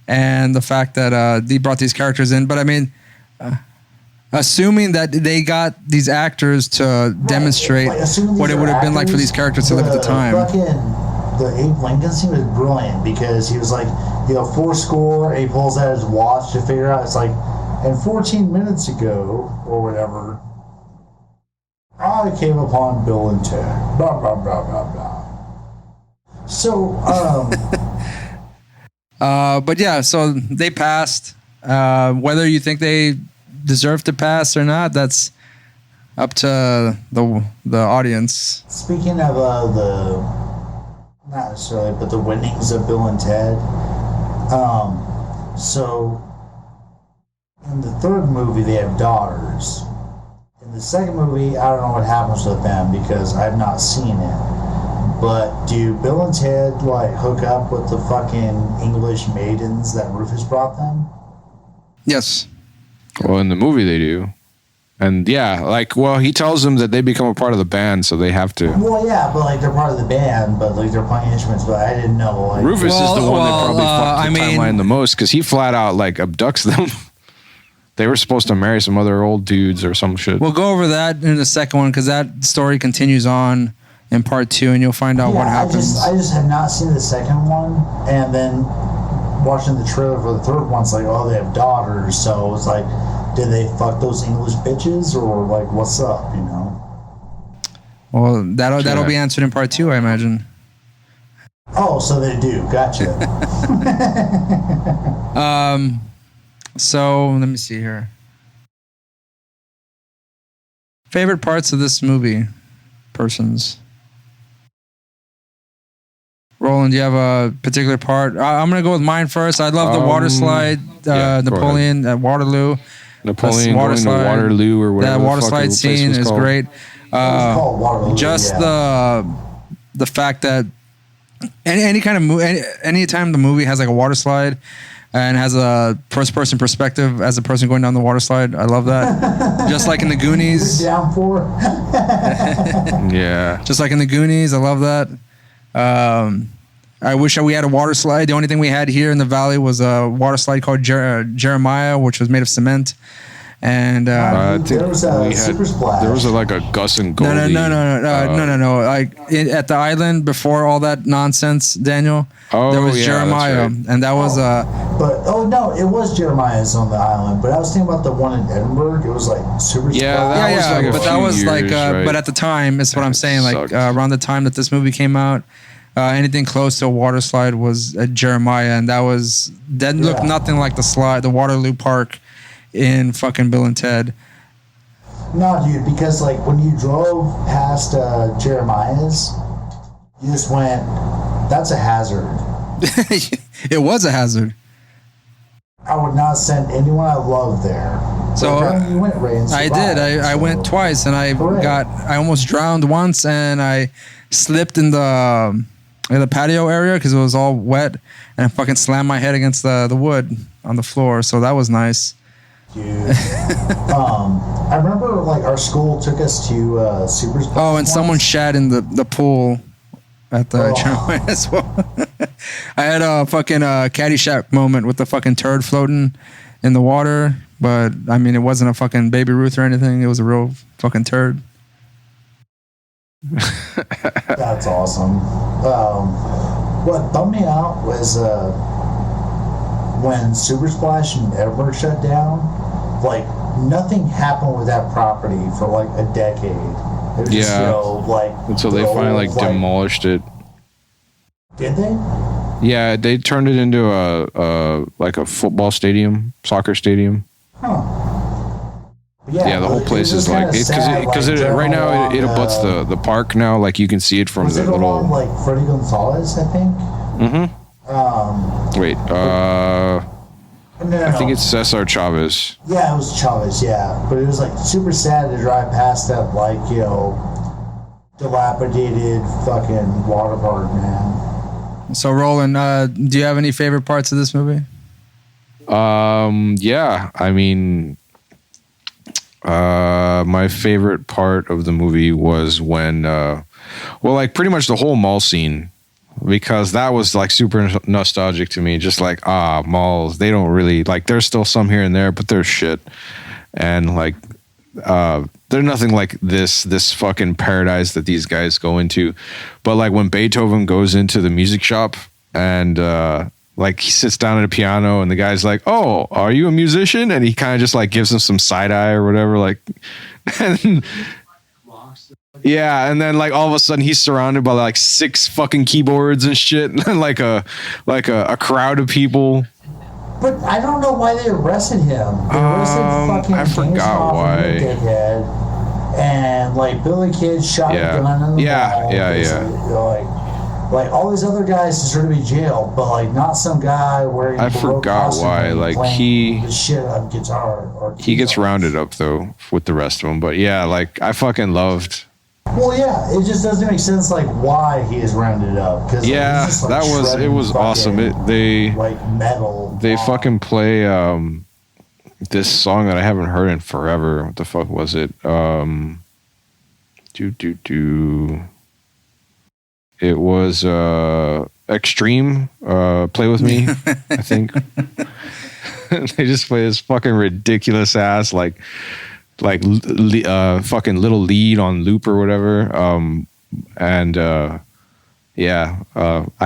[SPEAKER 2] and the fact that he brought these characters in. But I mean, assuming that they got these actors to demonstrate
[SPEAKER 3] Like, assuming
[SPEAKER 2] what
[SPEAKER 3] these
[SPEAKER 2] it
[SPEAKER 3] are
[SPEAKER 2] would have been like for
[SPEAKER 3] actors,
[SPEAKER 2] these characters to live at the time.
[SPEAKER 3] The Abe Lincoln scene was brilliant because he was like, 4 and he pulls out his watch to figure out, it's like, and 14 minutes ago, or whatever, I came upon Bill and Ted. Blah, blah, blah, blah, blah. So,
[SPEAKER 2] But yeah, so they passed. Whether you think they deserve to pass or not, that's up to the audience.
[SPEAKER 3] speaking of not necessarily, but the winnings of Bill and Ted, so in the third movie they have daughters. In the second movie, I don't know what happens with them because I've not seen it. But do Bill and Ted like hook up with the fucking English maidens that Rufus brought them?
[SPEAKER 2] Yes.
[SPEAKER 1] Well, in the movie they do. And yeah, like, well, he tells them that they become a part of the band, so they have to.
[SPEAKER 3] Well, yeah, but like they're part of the band, but like they're playing instruments. But I didn't know. Like,
[SPEAKER 1] Rufus is the one that
[SPEAKER 2] Well,
[SPEAKER 1] probably fucked the
[SPEAKER 2] I mean-
[SPEAKER 1] timeline the most because he flat out like abducts them. They were supposed to marry some other old dudes or some shit.
[SPEAKER 2] We'll go over that in the second one because that story continues on in part 2, and you'll find out what happens.
[SPEAKER 3] I just have not seen the second one, and then watching the trailer for the third one, it's like, oh, they have daughters, so it's like, did they fuck those English bitches, or like, what's up, you know?
[SPEAKER 2] Well, that'll
[SPEAKER 1] Sure.
[SPEAKER 2] be answered in part 2, I imagine.
[SPEAKER 3] Oh, so they do. Gotcha.
[SPEAKER 2] So let me see here. Favorite parts of this movie, persons. Roland, do you have a particular part? I'm gonna go with mine first. I love the water slide,
[SPEAKER 1] yeah, go
[SPEAKER 2] Napoleon at Waterloo.
[SPEAKER 1] Napoleon
[SPEAKER 2] water
[SPEAKER 1] going
[SPEAKER 2] slide.
[SPEAKER 1] to Waterloo or whatever.
[SPEAKER 2] That
[SPEAKER 1] the
[SPEAKER 2] water
[SPEAKER 1] fuck
[SPEAKER 2] slide
[SPEAKER 1] the place
[SPEAKER 2] scene
[SPEAKER 1] was
[SPEAKER 2] is
[SPEAKER 1] called.
[SPEAKER 2] great.
[SPEAKER 3] It was called Waterloo,
[SPEAKER 2] Just
[SPEAKER 3] yeah.
[SPEAKER 2] the fact that any kind of any time the movie has like a water slide and has a first person perspective as a person going down the water slide, I love that. Just like in the Goonies.
[SPEAKER 3] Down for?
[SPEAKER 1] Yeah.
[SPEAKER 2] Just like in the Goonies, I love that. I wish we had a water slide. The only thing we had here in the valley was a water slide called Jeremiah, which was made of cement. And
[SPEAKER 1] I think
[SPEAKER 3] There was a
[SPEAKER 1] we had,
[SPEAKER 3] super splash.
[SPEAKER 1] there was like a Gus and Goldie.
[SPEAKER 2] no. Like at the island before all that nonsense, Daniel.
[SPEAKER 1] Oh,
[SPEAKER 2] there was
[SPEAKER 1] yeah,
[SPEAKER 2] Jeremiah,
[SPEAKER 1] that's right.
[SPEAKER 2] and that was
[SPEAKER 3] But oh no, it was Jeremiah's on the island. But I was thinking about the one in Edinburgh. It was like super.
[SPEAKER 1] Yeah,
[SPEAKER 3] splash.
[SPEAKER 1] that was like a
[SPEAKER 2] but that
[SPEAKER 1] few
[SPEAKER 2] was like,
[SPEAKER 1] years, right?
[SPEAKER 2] but at the time, is what I'm saying. Like
[SPEAKER 1] Sucked.
[SPEAKER 2] around the time that this movie came out, anything close to a water slide was Jeremiah, and that looked nothing like the Waterloo Park in fucking Bill and Ted.
[SPEAKER 3] No, dude, because like when you drove past Jeremiah's, you just went, "That's a hazard."
[SPEAKER 2] It was a hazard.
[SPEAKER 3] I would not send anyone I love there.
[SPEAKER 2] So
[SPEAKER 3] apparently you went, Ray, and
[SPEAKER 2] I
[SPEAKER 3] survived,
[SPEAKER 2] did. I went twice, and I
[SPEAKER 3] Correct.
[SPEAKER 2] I almost drowned once, and I slipped in the patio area because it was all wet, and I fucking slammed my head against the wood on the floor. So that was nice.
[SPEAKER 3] Dude. I remember like our school took us to Super Splash
[SPEAKER 2] Oh, and
[SPEAKER 3] once.
[SPEAKER 2] someone shat in the pool at the Jeremiah as well. I had a fucking Caddyshack moment with the fucking turd floating in the water, but I mean, it wasn't a fucking Baby Ruth or anything. It was a real fucking turd.
[SPEAKER 3] That's awesome. What bummed me out was when Super Splash and Edinburgh shut down. Like nothing happened with that property for like a decade. It was just,
[SPEAKER 1] Yeah.
[SPEAKER 3] you know, like
[SPEAKER 1] Until they
[SPEAKER 3] the
[SPEAKER 1] finally
[SPEAKER 3] old,
[SPEAKER 1] like demolished it.
[SPEAKER 3] Did they?
[SPEAKER 1] Yeah, they turned it into a like a football stadium, soccer stadium.
[SPEAKER 3] Huh.
[SPEAKER 1] Yeah, the whole
[SPEAKER 3] but
[SPEAKER 1] place
[SPEAKER 3] it
[SPEAKER 1] is
[SPEAKER 3] was
[SPEAKER 1] like
[SPEAKER 3] kinda sad,
[SPEAKER 1] because
[SPEAKER 3] like,
[SPEAKER 1] right now
[SPEAKER 3] along,
[SPEAKER 1] it abuts the park now. Like you can see it from
[SPEAKER 3] was
[SPEAKER 1] the
[SPEAKER 3] it along
[SPEAKER 1] little.
[SPEAKER 3] like Freddie Gonzalez, I think.
[SPEAKER 1] Wait,
[SPEAKER 3] No,
[SPEAKER 1] I think it's Cesar Chavez.
[SPEAKER 3] Yeah, it was Chavez, yeah. But it was like super sad to drive past that, like, you know, dilapidated fucking water park, man.
[SPEAKER 2] So, Roland, do you have any favorite parts of this movie?
[SPEAKER 1] Yeah, I mean, my favorite part of the movie was when, like pretty much the whole mall scene, because that was like super nostalgic to me. Just like, malls, they don't really, like, there's still some here and there, but they're shit. And like, they're nothing like this fucking paradise that these guys go into. But like when Beethoven goes into the music shop and, like he sits down at a piano and the guy's like, "Oh, are you a musician?" And he kind of just like gives him some side eye or whatever. Like, and, yeah. And then like all of a sudden he's surrounded by like 6 fucking keyboards and shit, and like a crowd of people.
[SPEAKER 3] But I don't know why they arrested him. They arrested fucking
[SPEAKER 1] I forgot
[SPEAKER 3] James Hoffman,
[SPEAKER 1] why.
[SPEAKER 3] the dickhead, and like Billy Kid shot
[SPEAKER 1] Yeah.
[SPEAKER 3] a gun in the
[SPEAKER 1] Yeah,
[SPEAKER 3] mall.
[SPEAKER 1] yeah,
[SPEAKER 3] basically. Like all these other guys deserve to be jailed, but like not some guy wearing.
[SPEAKER 1] I
[SPEAKER 3] a
[SPEAKER 1] forgot
[SPEAKER 3] costume
[SPEAKER 1] why,
[SPEAKER 3] and
[SPEAKER 1] like,
[SPEAKER 3] playing the shit on guitar or
[SPEAKER 1] He gets
[SPEAKER 3] keyboard.
[SPEAKER 1] rounded up though with the rest of them. But yeah, like I fucking loved.
[SPEAKER 3] Well, yeah, it just doesn't make sense like why he is rounded up. Cause,
[SPEAKER 1] Yeah,
[SPEAKER 3] he's just, like,
[SPEAKER 1] that was it.
[SPEAKER 3] shredding
[SPEAKER 1] Was awesome.
[SPEAKER 3] fucking, like metal.
[SPEAKER 1] They
[SPEAKER 3] rock.
[SPEAKER 1] fucking play this song that I haven't heard in forever. What the fuck was it? It was Extreme. Play With Me, I think. They just play this fucking ridiculous ass like fucking little lead on loop or whatever. I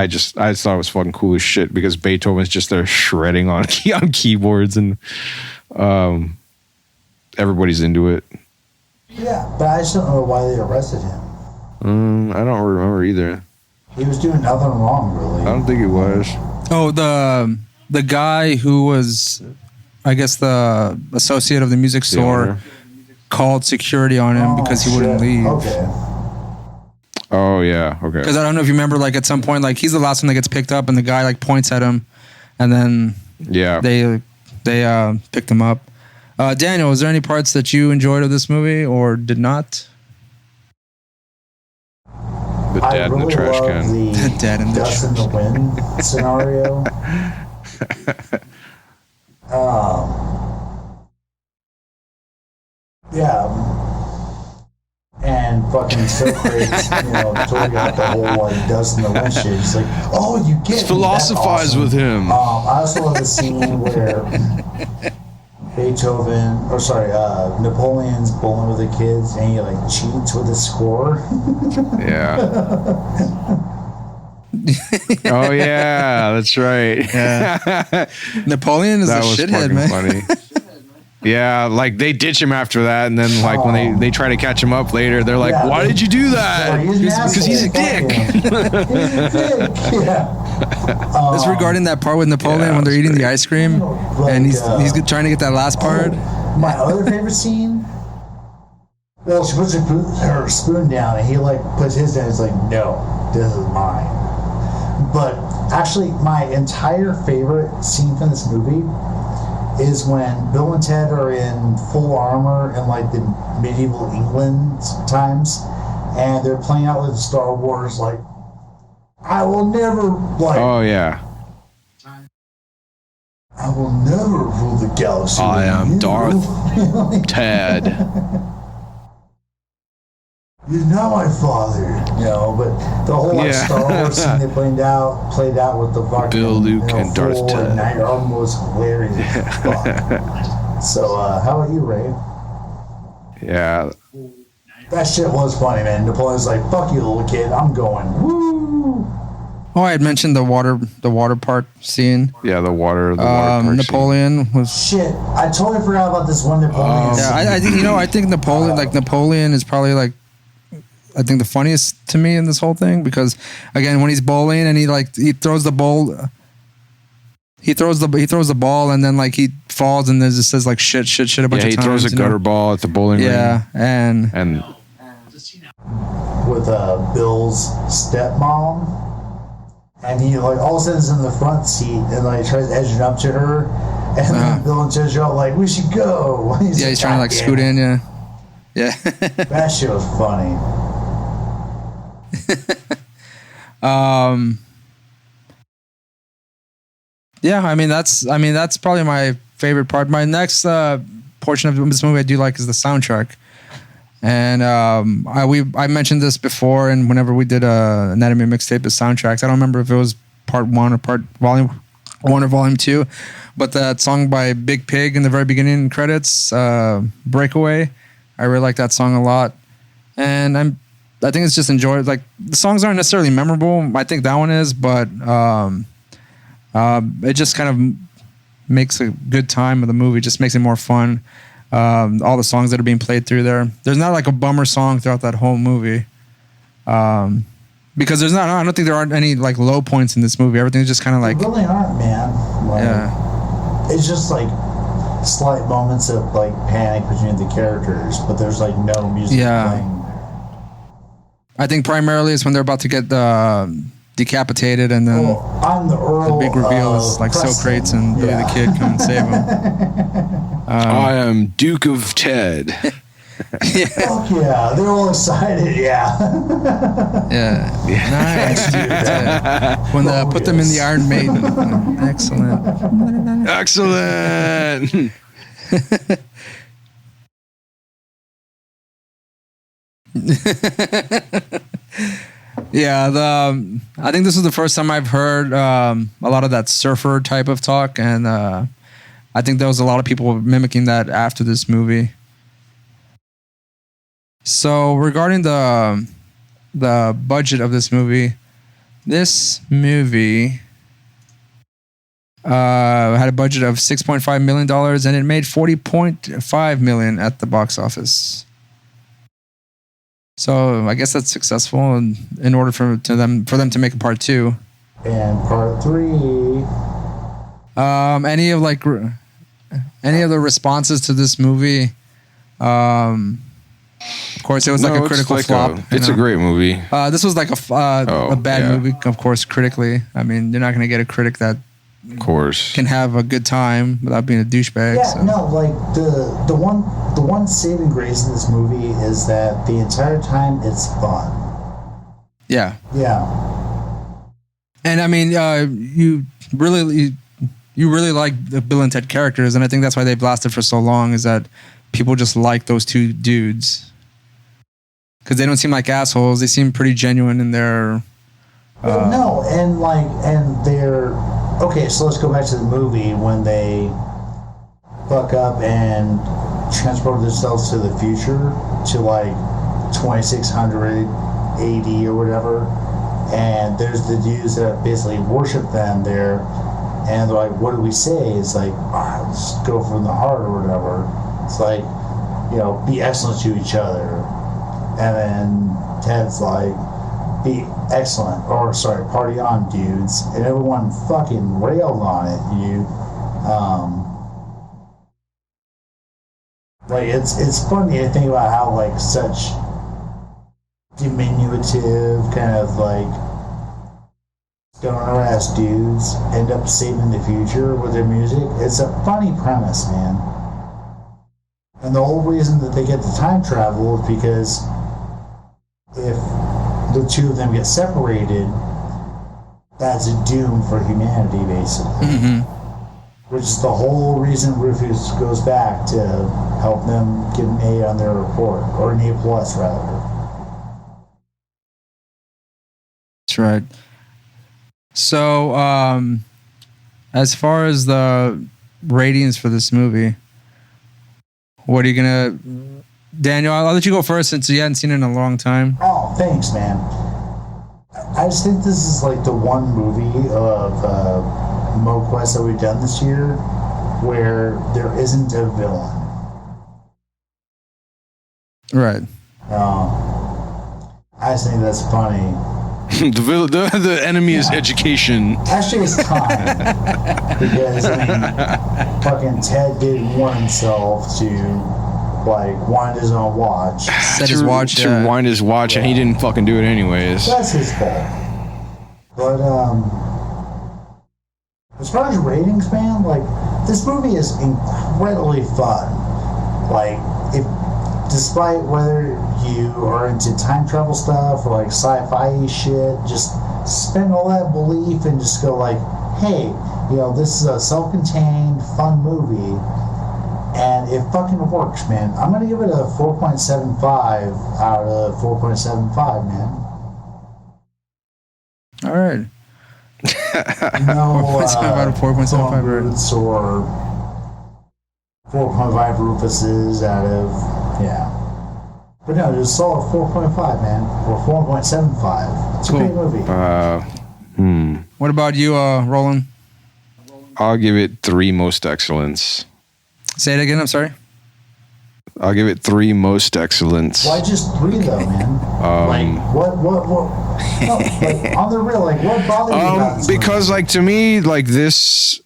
[SPEAKER 1] just thought it was fucking cool as shit because Beethoven's just there shredding on keyboards and everybody's into it.
[SPEAKER 3] Yeah, but I just don't know why they arrested him.
[SPEAKER 1] I don't remember either.
[SPEAKER 3] He was doing nothing wrong, really.
[SPEAKER 1] I don't think it was.
[SPEAKER 2] Oh, the guy who was, I guess, the associate of the music
[SPEAKER 1] The
[SPEAKER 2] store
[SPEAKER 1] owner.
[SPEAKER 2] called security on him because he wouldn't
[SPEAKER 3] shit.
[SPEAKER 2] leave.
[SPEAKER 3] Okay.
[SPEAKER 1] Oh yeah, okay.
[SPEAKER 2] Because I don't know if you remember, like at some point, like he's the last one that gets picked up, and the guy like points at him, and then
[SPEAKER 1] Yeah.
[SPEAKER 2] they picked him up. Daniel, was there any parts that you enjoyed of this movie or did not?
[SPEAKER 1] The dad in the trash
[SPEAKER 3] love
[SPEAKER 1] can.
[SPEAKER 3] the
[SPEAKER 2] Dad in the
[SPEAKER 3] dust in the wind scenario. Yeah. And fucking so crazy, Tori got the whole like dust in the wind shit. He's like, "Oh, you get me. That's
[SPEAKER 1] Philosophize
[SPEAKER 3] awesome."
[SPEAKER 1] with him.
[SPEAKER 3] I also love the scene where Napoleon's bowling with the kids and he like cheats with his score.
[SPEAKER 1] Yeah. Oh yeah, that's right.
[SPEAKER 2] Yeah. Napoleon is
[SPEAKER 1] That
[SPEAKER 2] a
[SPEAKER 1] was
[SPEAKER 2] shithead,
[SPEAKER 1] fucking
[SPEAKER 2] man.
[SPEAKER 1] funny. Yeah, like they ditch him after that, and then like when they try to catch him up later, they're like,
[SPEAKER 3] Yeah.
[SPEAKER 1] "Why did you do that?"
[SPEAKER 3] Because
[SPEAKER 1] he's a dick.
[SPEAKER 3] He's a dick. Yeah.
[SPEAKER 2] It's regarding that part with Napoleon
[SPEAKER 1] Yeah,
[SPEAKER 2] when they're
[SPEAKER 1] that's
[SPEAKER 2] eating the
[SPEAKER 1] great.
[SPEAKER 2] ice cream,
[SPEAKER 3] Like,
[SPEAKER 2] and he's trying to get that last part.
[SPEAKER 3] My other favorite scene. Well, she puts her spoon down, and he like puts his down. He's like, "No, this is mine." But actually, my entire favorite scene from this movie is when Bill and Ted are in full armor in like the medieval England times, and they're playing out with Star Wars. Like, I will never like.
[SPEAKER 1] Oh yeah.
[SPEAKER 3] I will never rule the galaxy.
[SPEAKER 1] I
[SPEAKER 3] with
[SPEAKER 1] am
[SPEAKER 3] you.
[SPEAKER 1] Darth Ted.
[SPEAKER 3] You're not my father, you know. But the whole like,
[SPEAKER 1] Yeah.
[SPEAKER 3] Star Wars scene they played out with the fucking
[SPEAKER 1] Bill, Luke, and Darth
[SPEAKER 3] full
[SPEAKER 1] Ted.
[SPEAKER 3] Knight armor was hilarious. as fuck. So, how about you, Ray?
[SPEAKER 1] Yeah.
[SPEAKER 3] That shit was funny, man. Napoleon's like, "Fuck you, little kid. I'm going." Woo!
[SPEAKER 2] Oh, I had mentioned the water park scene.
[SPEAKER 1] Yeah, the water park scene.
[SPEAKER 2] Napoleon was.
[SPEAKER 3] Shit, I totally forgot about this one Napoleon.
[SPEAKER 2] Yeah,
[SPEAKER 3] scene.
[SPEAKER 2] I think I think Napoleon is probably like, I think the funniest to me in this whole thing, because again, when he's bowling and he throws the bowl, he throws the ball, and then like he falls and then just says like shit a bunch
[SPEAKER 1] Yeah,
[SPEAKER 2] of times.
[SPEAKER 1] he throws a gutter ball at the bowling
[SPEAKER 2] Yeah,
[SPEAKER 1] ring.
[SPEAKER 2] and
[SPEAKER 3] with Bill's stepmom, and he like all of a sudden is in the front seat and like tries edging up to her, and then Bill and Ted are like, "We should go."
[SPEAKER 2] he's trying to like scoot in. Yeah.
[SPEAKER 3] That shit was funny.
[SPEAKER 2] Yeah, I mean that's probably my favorite part. My next portion of this movie I do like is the soundtrack, and I mentioned this before, and whenever we did a anatomy mixtape of soundtracks, I don't remember if it was part 1 or volume 1 or volume 2, but that song by Big Pig in the very beginning credits, Breakaway, I really like that song a lot, and I think it's just enjoyed. Like the songs aren't necessarily memorable. I think that one is, but it just kind of makes a good time of the movie. Just makes it more fun. All the songs that are being played through there. There's not like a bummer song throughout that whole movie. Because I don't think there aren't any like low points in this movie. Everything's just kind of like,
[SPEAKER 3] They really aren't, man. Like,
[SPEAKER 2] yeah.
[SPEAKER 3] it's just like slight moments of like panic between the characters, but there's like no music
[SPEAKER 2] Yeah.
[SPEAKER 3] playing.
[SPEAKER 2] I think primarily it's when they're about to get decapitated, and then
[SPEAKER 3] Well, I'm the Earl.
[SPEAKER 2] the big reveal
[SPEAKER 3] of
[SPEAKER 2] is like
[SPEAKER 3] Preston.
[SPEAKER 2] Socrates and Billy the Kid come and save him.
[SPEAKER 1] I am Duke of Ted.
[SPEAKER 3] Fuck yeah, they're all excited. Yeah.
[SPEAKER 2] Yeah. Nice. Dude. When they put them in the Iron Maiden. Excellent.
[SPEAKER 1] Excellent.
[SPEAKER 2] Yeah, I think this was the first time I've heard a lot of that surfer type of talk, and I think there was a lot of people mimicking that after this movie. So regarding the budget of this movie had a budget of $6.5 million, and it made $40.5 million at the box office. So I guess that's successful in order for them to make a part 2.
[SPEAKER 3] And part 3.
[SPEAKER 2] Any of the responses to this movie? Of course, it was like a critical flop.
[SPEAKER 1] It's a great movie.
[SPEAKER 2] This was like a bad movie, of course, critically. I mean, you're not going to get a critic that
[SPEAKER 1] Of course.
[SPEAKER 2] can have a good time without being a douchebag.
[SPEAKER 3] Yeah,
[SPEAKER 2] so.
[SPEAKER 3] no, like the one saving grace in this movie is that the entire time it's fun.
[SPEAKER 2] Yeah.
[SPEAKER 3] Yeah.
[SPEAKER 2] And I mean, you really like the Bill and Ted characters, and I think that's why they've lasted for so long, is that people just like those two dudes. Because they don't seem like assholes. They seem pretty genuine in their...
[SPEAKER 3] No, and they're... Okay, so let's go back to the movie when they fuck up and transport themselves to the future, to like 2600 AD or whatever. and there's the dudes that basically worship them there, and they're like, what do we say? It's like, let's go from the heart or whatever. It's like, be excellent to each other. And then Ted's like, be excellent, or sorry, party on, dudes. And everyone fucking railed on it, like, it's funny to think about how, like, such diminutive, kind of, like, stoner-ass dudes end up saving the future with their music. It's a funny premise, man. And the whole reason that they get to time travel is because if the two of them get separated, that's a doom for humanity, basically. Mm-hmm. Which is the whole reason Rufus goes back to help them get an A on their report, or an A+, rather.
[SPEAKER 2] That's right. So, as far as the ratings for this movie, what are you gonna... Daniel, I'll let you go first since you hadn't seen it in a long time.
[SPEAKER 3] Oh, thanks, man. I just think this is like the one movie of MoQuest that we've done this year where there isn't a villain.
[SPEAKER 2] Right.
[SPEAKER 3] I just think that's funny.
[SPEAKER 1] The enemy is education.
[SPEAKER 3] Actually, it's time. Because, fucking Ted didn't want himself to, like, wind his own watch.
[SPEAKER 2] Set his watch.
[SPEAKER 1] To wind his watch, and he didn't fucking do it anyways.
[SPEAKER 3] That's his fault. But, as far as ratings, man, like, this movie is incredibly fun. Like, despite whether you are into time travel stuff or like sci-fi shit, just spend all that belief and just go like, hey, this is a self-contained, fun movie, and it fucking works, man. I'm gonna give it a 4.75 out of 4.75, man.
[SPEAKER 2] All right.
[SPEAKER 3] No
[SPEAKER 2] 4.75 out of 4.75
[SPEAKER 3] roots or 4.5 Rufuses out of, yeah. But no, just solid 4.5, man. Or 4.75. It's
[SPEAKER 2] cool.
[SPEAKER 3] A great movie.
[SPEAKER 2] What about you, Roland?
[SPEAKER 1] I'll give it 3 most excellence.
[SPEAKER 2] Say it again, I'm sorry.
[SPEAKER 1] I'll give it 3 most excellence.
[SPEAKER 3] Why just 3 though, man? Like, what? No, like, on the real, like, what bothered you about this
[SPEAKER 1] because,
[SPEAKER 3] movie?
[SPEAKER 1] like, to me, like, this,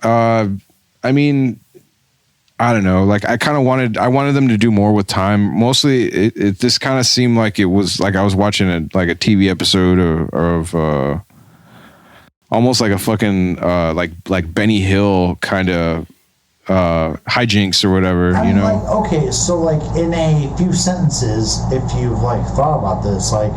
[SPEAKER 1] I mean, I don't know. Like, I wanted them to do more with time. Mostly, this kind of seemed like it was like I was watching a TV episode of almost like a fucking like Benny Hill kind of hijinks or whatever.
[SPEAKER 3] I mean, like, okay, so like in a few sentences, if you've like thought about this, like,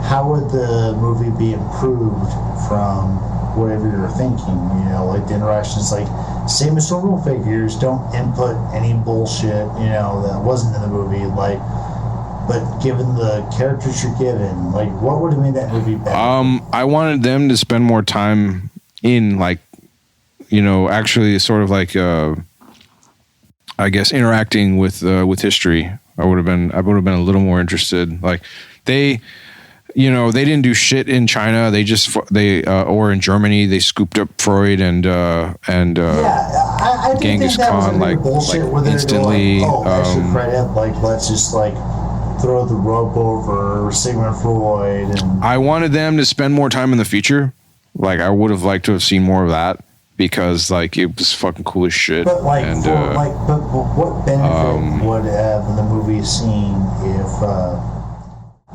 [SPEAKER 3] how would the movie be improved from whatever you're thinking? Like the interactions, like, same historical figures, don't input any bullshit, that wasn't in the movie, like, but given the characters you're given, like, what would have made that movie better?
[SPEAKER 1] I wanted them to spend more time in, like, actually sort of like, I guess, interacting with history. I would have been a little more interested. Like, they didn't do shit in China. Or in Germany, they scooped up Freud and
[SPEAKER 3] I
[SPEAKER 1] Genghis
[SPEAKER 3] think that
[SPEAKER 1] Khan,
[SPEAKER 3] was bullshit where they're
[SPEAKER 1] instantly.
[SPEAKER 3] Like, extra credit, like, let's just like throw the rope over Sigmund Freud. And
[SPEAKER 1] I wanted them to spend more time in the future. Like, I would have liked to have seen more of that because, like, it was fucking cool as shit.
[SPEAKER 3] But like,
[SPEAKER 1] and,
[SPEAKER 3] but what benefit would have the movie seen if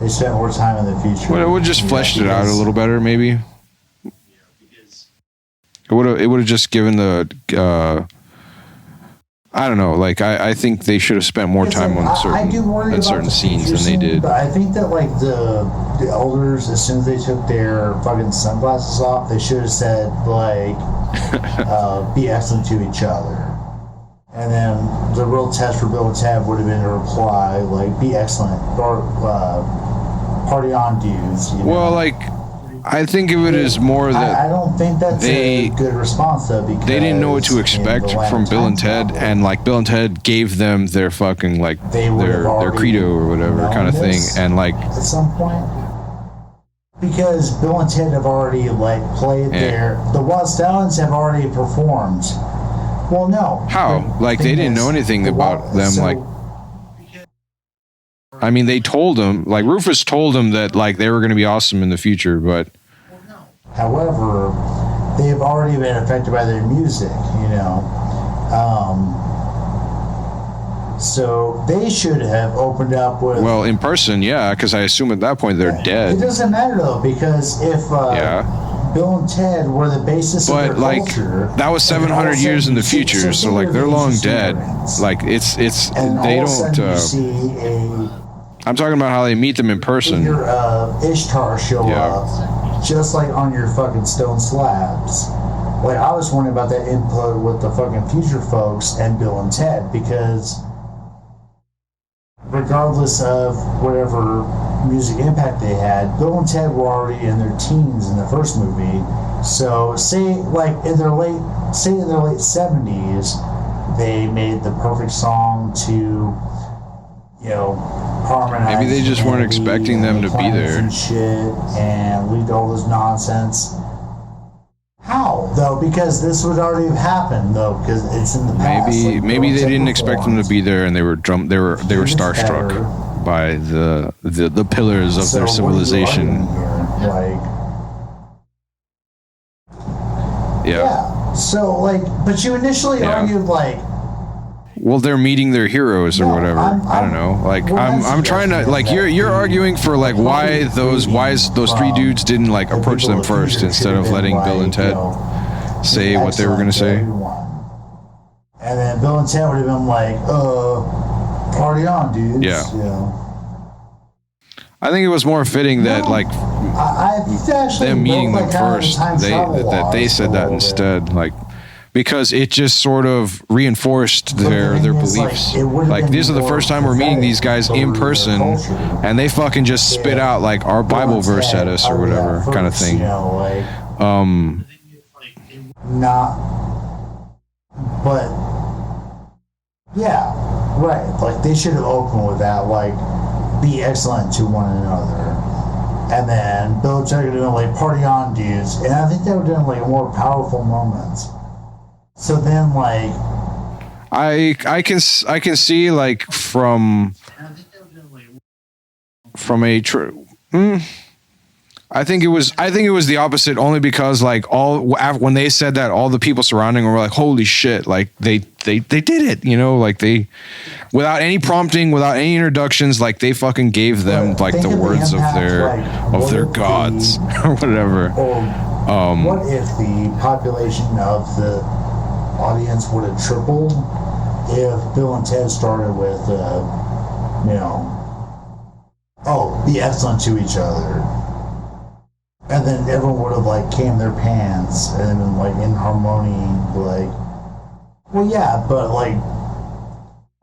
[SPEAKER 3] they spent more time in the future?
[SPEAKER 1] Well, it would just fleshed it out a little better, maybe.
[SPEAKER 4] Because
[SPEAKER 1] It would have just given the I don't know, like, I think they should have spent more time on certain scenes than they did.
[SPEAKER 3] But I think that, like, the elders, as soon as they took their fucking sunglasses off, they should have said, like, be excellent to each other. And then the real test for Bill and Ted would have been to reply, like, be excellent, or party on, dudes.
[SPEAKER 1] Well, like, I think of it as more that
[SPEAKER 3] I don't think that's a good response, though, because
[SPEAKER 1] they didn't know what to expect from Bill and Ted, and, like, Bill and Ted gave them their fucking, like, their credo or whatever kind of thing, and, like,
[SPEAKER 3] at some point. Because Bill and Ted have already like played the Wyld Stallyns have already performed. Well, no.
[SPEAKER 1] How? Like they didn't know anything about them. Like, I mean, they told him. Like Rufus told him that like they were going to be awesome in the future, but.
[SPEAKER 3] However, they have already been affected by their music. You know. So they should have opened up with.
[SPEAKER 1] Well, in person, yeah, because I assume at that point they're dead.
[SPEAKER 3] It doesn't matter though, because if Bill and Ted were the basis of their culture,
[SPEAKER 1] that was 700 years in the future, so like they're long dead. Like it's
[SPEAKER 3] and
[SPEAKER 1] they
[SPEAKER 3] all of a sudden
[SPEAKER 1] don't.
[SPEAKER 3] you see
[SPEAKER 1] I'm talking about how they meet them in person.
[SPEAKER 3] your Ishtar show up, just like on your fucking stone slabs. Like I was wondering about that input with the fucking future folks and Bill and Ted, because regardless of whatever music impact they had, Bill and Ted were already in their teens in the first movie. So say like in their late 70s, they made the perfect song to, you know, harmonize.
[SPEAKER 1] Maybe they just weren't expecting them to be there
[SPEAKER 3] and shit, and lead to all this nonsense. How though? Because this would already have happened though, because it's in the past.
[SPEAKER 1] Maybe they didn't expect them to be there, and they were starstruck by the pillars of their civilization.
[SPEAKER 3] Yeah. So like, but you initially argued like.
[SPEAKER 1] Well, they're meeting their heroes or whatever. I don't know. Like I'm trying to like you're arguing for like why those three dudes didn't like approach them first instead of letting Bill and Ted say what they were gonna say.
[SPEAKER 3] And then Bill and Ted would have been like, party on, dudes.
[SPEAKER 1] Yeah.
[SPEAKER 3] You know?
[SPEAKER 1] I think it was more fitting that like them meeting them first. They said that instead, like. Because it just sort of reinforced their beliefs. Like this is the first time we're meeting these guys in person, and they fucking just spit out like our Bible verse at us or whatever kind of thing.
[SPEAKER 3] But yeah, right. Like they should have opened with that, like be excellent to one another, and then Bill and Ted would have been like party on, dudes. And I think that would have been like more powerful moments. So then, like,
[SPEAKER 1] I can see like from a I think it was the opposite, only because like when they said that, all the people surrounding were like, holy shit, like they did it, you know, like they, without any prompting, without any introductions, like they fucking gave them like the words of their gods or whatever.
[SPEAKER 3] What if the population of the audience would have tripled if Bill and Ted started with, be excellent to each other, and then everyone would have like camed their pants and been like in harmony, like, well, yeah, but like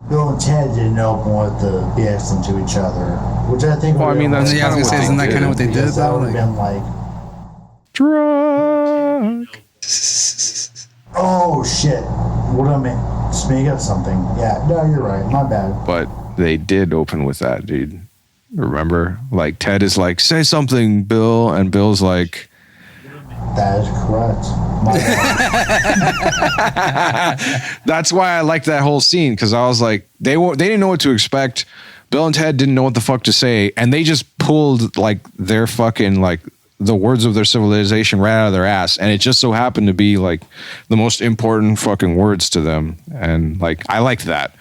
[SPEAKER 3] Bill and Ted didn't open with the be excellent to each other, which I think.
[SPEAKER 1] Well, I mean, that's kind of what
[SPEAKER 2] isn't that kind of what they did?
[SPEAKER 3] That would have been like
[SPEAKER 1] drunk.
[SPEAKER 3] Oh shit! What I mean? Just make up something. Yeah, no, you're right. My bad.
[SPEAKER 1] But they did open with that, dude. Remember? Like Ted is like, say something, Bill, and Bill's like,
[SPEAKER 3] that is correct. My
[SPEAKER 1] bad. That's why I liked that whole scene, because I was like, they didn't know what to expect. Bill and Ted didn't know what the fuck to say, and they just pulled like their fucking like the words of their civilization right out of their ass, and it just so happened to be like the most important fucking words to them, and like I liked that.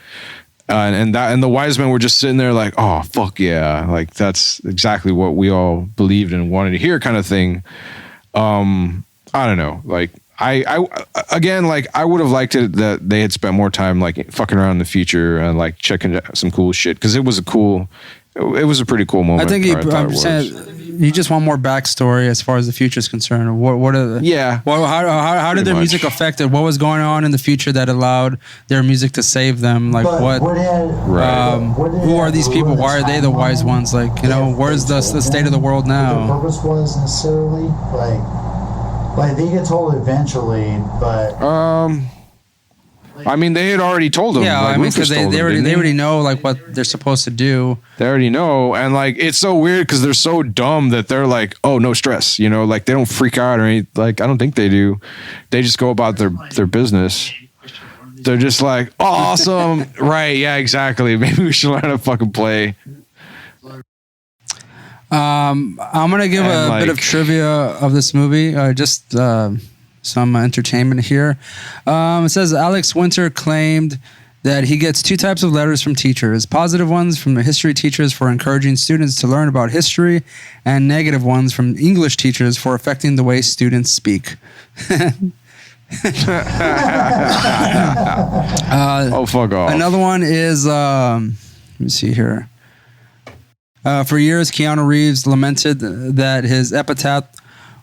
[SPEAKER 1] And the wise men were just sitting there like, oh fuck yeah, like that's exactly what we all believed and wanted to hear, kind of thing. I don't know, like I again, like I would have liked it that they had spent more time like fucking around in the future and like checking some cool shit, because it was a pretty cool moment.
[SPEAKER 2] I think you just want more backstory as far as the future is concerned. What are the,
[SPEAKER 1] yeah?
[SPEAKER 2] Well, how did their music affect it? What was going on in the future that allowed their music to save them? Like who are these people? Why are they the wise ones? Like, you know, where's the state of the world now?
[SPEAKER 3] The purpose was necessarily like they get told eventually, but
[SPEAKER 1] I mean, they had already told him.
[SPEAKER 2] Yeah,
[SPEAKER 1] like,
[SPEAKER 2] I mean,
[SPEAKER 1] Rufus
[SPEAKER 2] because
[SPEAKER 1] told
[SPEAKER 2] they
[SPEAKER 1] him, didn't he?
[SPEAKER 2] already know like what they're supposed to do.
[SPEAKER 1] They already know, and like it's so weird because they're so dumb that they're like, "Oh, no stress," you know, like they don't freak out or anything. Like I don't think they do. They just go about their business. They're just like, "Awesome, right? Yeah, exactly. Maybe we should learn how to fucking play."
[SPEAKER 2] I'm gonna give
[SPEAKER 1] And,
[SPEAKER 2] a bit of trivia of this movie, just some entertainment here. It says Alex Winter claimed that he gets two types of letters from teachers: positive ones from the history teachers for encouraging students to learn about history, and negative ones from English teachers for affecting the way students speak.
[SPEAKER 1] Oh, fuck off.
[SPEAKER 2] Another one is, let me see here. For years, Keanu Reeves lamented that his epitaph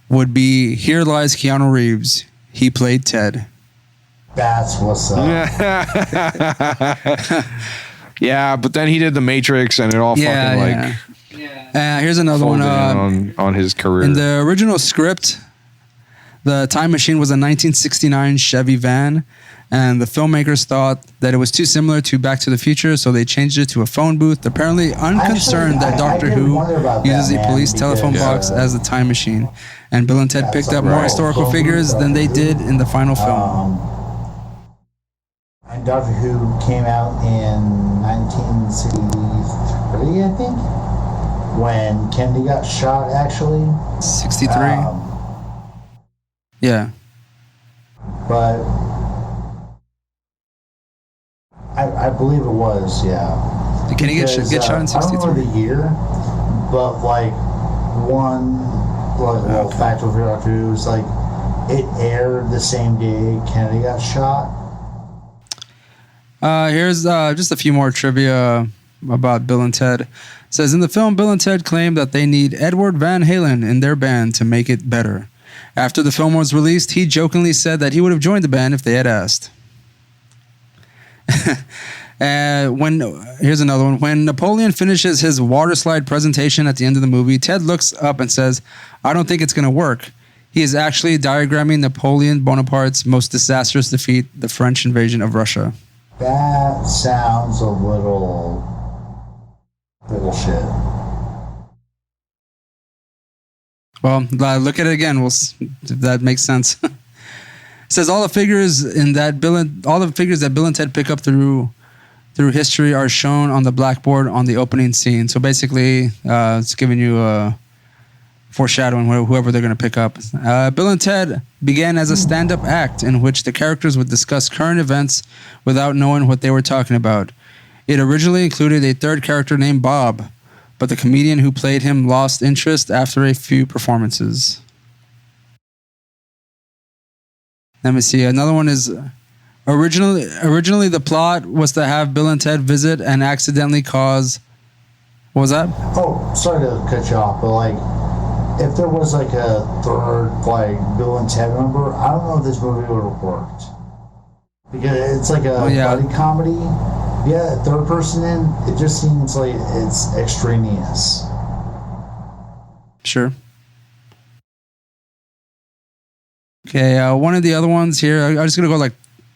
[SPEAKER 2] would be, "Here lies Keanu Reeves. He played Ted."
[SPEAKER 3] That's what's up.
[SPEAKER 1] Yeah, but then he did The Matrix, and it all fucking like
[SPEAKER 2] Here's another one.
[SPEAKER 1] folded on his career.
[SPEAKER 2] In the original script, the time machine was a 1969 Chevy van, and the filmmakers thought that it was too similar to Back to the Future, so they changed it to a phone booth, apparently unconcerned that Doctor
[SPEAKER 3] did
[SPEAKER 2] Who
[SPEAKER 3] wonder about
[SPEAKER 2] uses
[SPEAKER 3] that,
[SPEAKER 2] a
[SPEAKER 3] man,
[SPEAKER 2] police telephone
[SPEAKER 3] because,
[SPEAKER 2] box as the time machine. And Bill and Ted picked up more
[SPEAKER 3] right.
[SPEAKER 2] historical
[SPEAKER 3] Phone
[SPEAKER 2] figures
[SPEAKER 3] booth,
[SPEAKER 2] than they
[SPEAKER 3] Doctor Who.
[SPEAKER 2] did in the final film.
[SPEAKER 3] And Doctor Who came out in 1963, I think, when Kennedy got shot, actually.
[SPEAKER 2] 63? Yeah.
[SPEAKER 3] But I believe it was, yeah.
[SPEAKER 2] Can he get shot in
[SPEAKER 3] I don't
[SPEAKER 2] 63?
[SPEAKER 3] remember the year, but like well, fact over Doctor Who was like it aired the same day Kennedy got shot.
[SPEAKER 2] Here's just a few more trivia about Bill and Ted. It says, in the film, Bill and Ted claim that they need Edward Van Halen in their band to make it better. After the film was released, he jokingly said that he would have joined the band if they had asked. Here's another one. When Napoleon finishes his water slide presentation at the end of the movie, Ted looks up and says, "I don't think it's going to work." He is actually diagramming Napoleon Bonaparte's most disastrous defeat, the French invasion of Russia.
[SPEAKER 3] That sounds a little bullshit.
[SPEAKER 2] Well, look at it again. We'll see if that makes sense. It says all the figures that Bill and Ted pick up through history are shown on the blackboard on the opening scene. So basically, it's giving you a foreshadowing whoever they're going to pick up. Bill and Ted began as a stand-up act in which the characters would discuss current events without knowing what they were talking about. It originally included a third character named Bob, but the comedian who played him lost interest after a few performances. Let me see. Another one is originally the plot was to have Bill and Ted visit and accidentally cause. What was that?
[SPEAKER 3] Oh, sorry to cut you off, but like, if there was like a third like Bill and Ted member, I don't know if this movie would have worked because it's like a buddy comedy. Yeah, third person in, it just seems like it's extraneous.
[SPEAKER 2] Sure. Okay, one of the other ones here, I'm just going to go like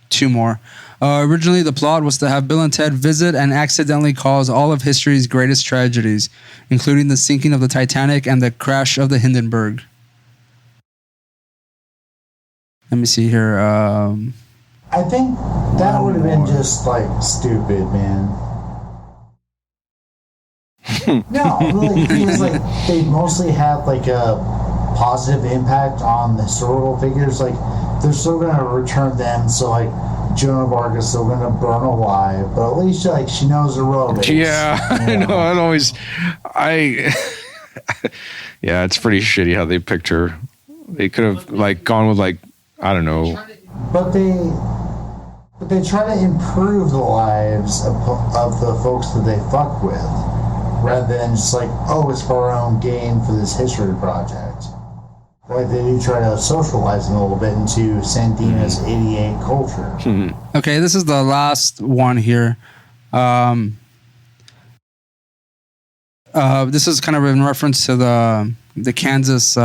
[SPEAKER 2] two more. Originally, the plot was to have Bill and Ted visit and accidentally cause all of history's greatest tragedies, including the sinking of the Titanic and the crash of the Hindenburg. Let me see here.
[SPEAKER 3] I think that would have been just like stupid, man. No, really, because like they mostly have like a positive impact on the historical figures. Like they're still gonna return them, so like Joan of Arc is still gonna burn alive, but at least like she knows the road.
[SPEAKER 1] Yeah, I know. Yeah, it's pretty shitty how they picked her. They could have like gone with like, I don't know.
[SPEAKER 3] But they try to improve the lives of the folks that they fuck with, rather than just like, oh, it's for our own gain for this history project. Like they do try to socialize them a little bit into Sandina's 88 culture.
[SPEAKER 2] Okay, this is the last one here. This is kind of in reference to the Kansas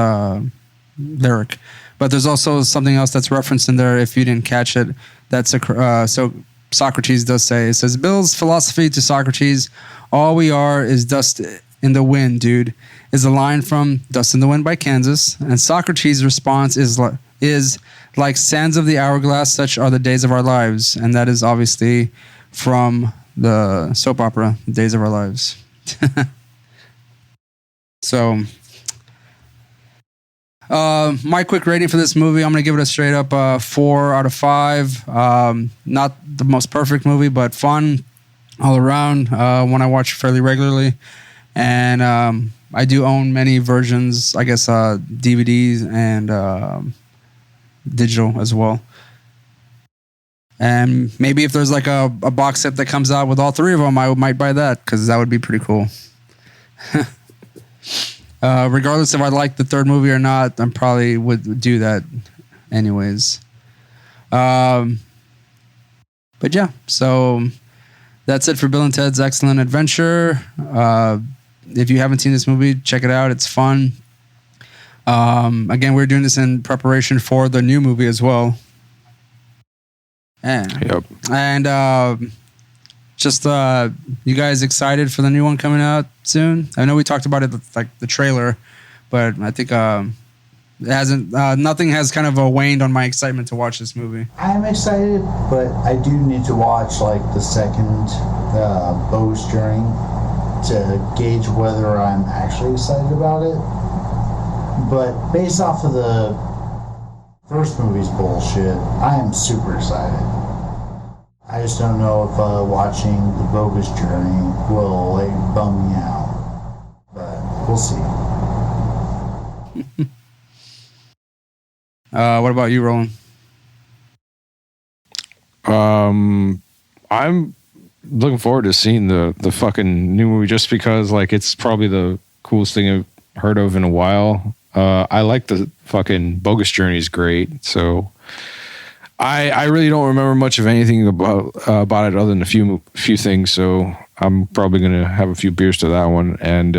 [SPEAKER 2] lyric, but there's also something else that's referenced in there if you didn't catch it. So Socrates does say, it says, Bill's philosophy to Socrates, all we are is dust in the wind, dude, is a line from Dust in the Wind by Kansas. And Socrates' response is like sands of the hourglass, such are the days of our lives. And that is obviously from the soap opera, Days of Our Lives. So, my quick rating for this movie, I'm going to give it a straight up 4 out of 5. Not the most perfect movie, but fun all around. One I watch fairly regularly. And I do own many versions, I guess, DVDs and digital as well. And maybe if there's like a box set that comes out with all 3 of them, I might buy that because that would be pretty cool. Regardless if I like the 3rd movie or not, I probably would do that anyways. But yeah, so that's it for Bill and Ted's Excellent Adventure. If you haven't seen this movie, check it out. It's fun. Again, we're doing this in preparation for the new movie as well.
[SPEAKER 1] Yep.
[SPEAKER 2] And just you guys excited for the new one coming out soon? I know we talked about it like the trailer, but I think it hasn't. Nothing has kind of waned on my excitement to watch this movie.
[SPEAKER 3] I'm excited, but I do need to watch like the second Bo's Journey to gauge whether I'm actually excited about it. But based off of the first movie's bullshit, I am super excited. I just don't know if watching the Bogus Journey will like bum me out, but we'll see.
[SPEAKER 2] What about you, Roland?
[SPEAKER 1] I'm looking forward to seeing the fucking new movie just because like it's probably the coolest thing I've heard of in a while. I like the fucking Bogus Journey is great. So I really don't remember much of anything about it other than a few things. So I'm probably gonna have a few beers to that one, and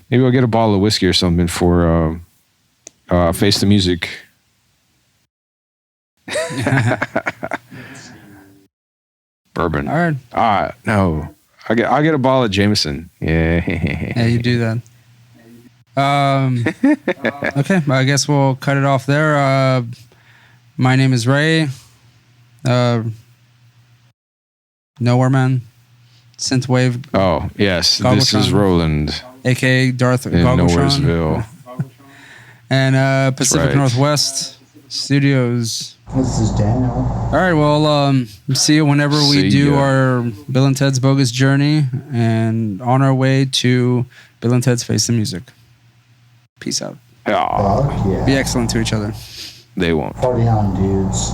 [SPEAKER 1] maybe I'll get a bottle of whiskey or something for Face the Music. Bourbon.
[SPEAKER 2] All right.
[SPEAKER 1] No. I'll get a bottle of Jameson. Yeah.
[SPEAKER 2] Yeah, you do that. Okay, I guess we'll cut it off there. My name is Ray. Nowhere Man. Synthwave.
[SPEAKER 1] Oh, yes.
[SPEAKER 2] Goggletron.
[SPEAKER 1] This is Roland.
[SPEAKER 2] A.K.A. Darth
[SPEAKER 1] In
[SPEAKER 2] Goggletron.
[SPEAKER 1] Nowheresville.
[SPEAKER 2] And Pacific
[SPEAKER 1] right.
[SPEAKER 2] Northwest Studios.
[SPEAKER 3] This is Daniel.
[SPEAKER 2] All right, well, see you whenever we
[SPEAKER 1] See
[SPEAKER 2] do
[SPEAKER 1] ya.
[SPEAKER 2] our Bill and Ted's Bogus Journey and on our way to Bill and Ted's Face the Music. Peace out.
[SPEAKER 1] Yeah,
[SPEAKER 3] Fuck yeah.
[SPEAKER 2] Be excellent to each other.
[SPEAKER 1] they won't.
[SPEAKER 3] Party on, dudes.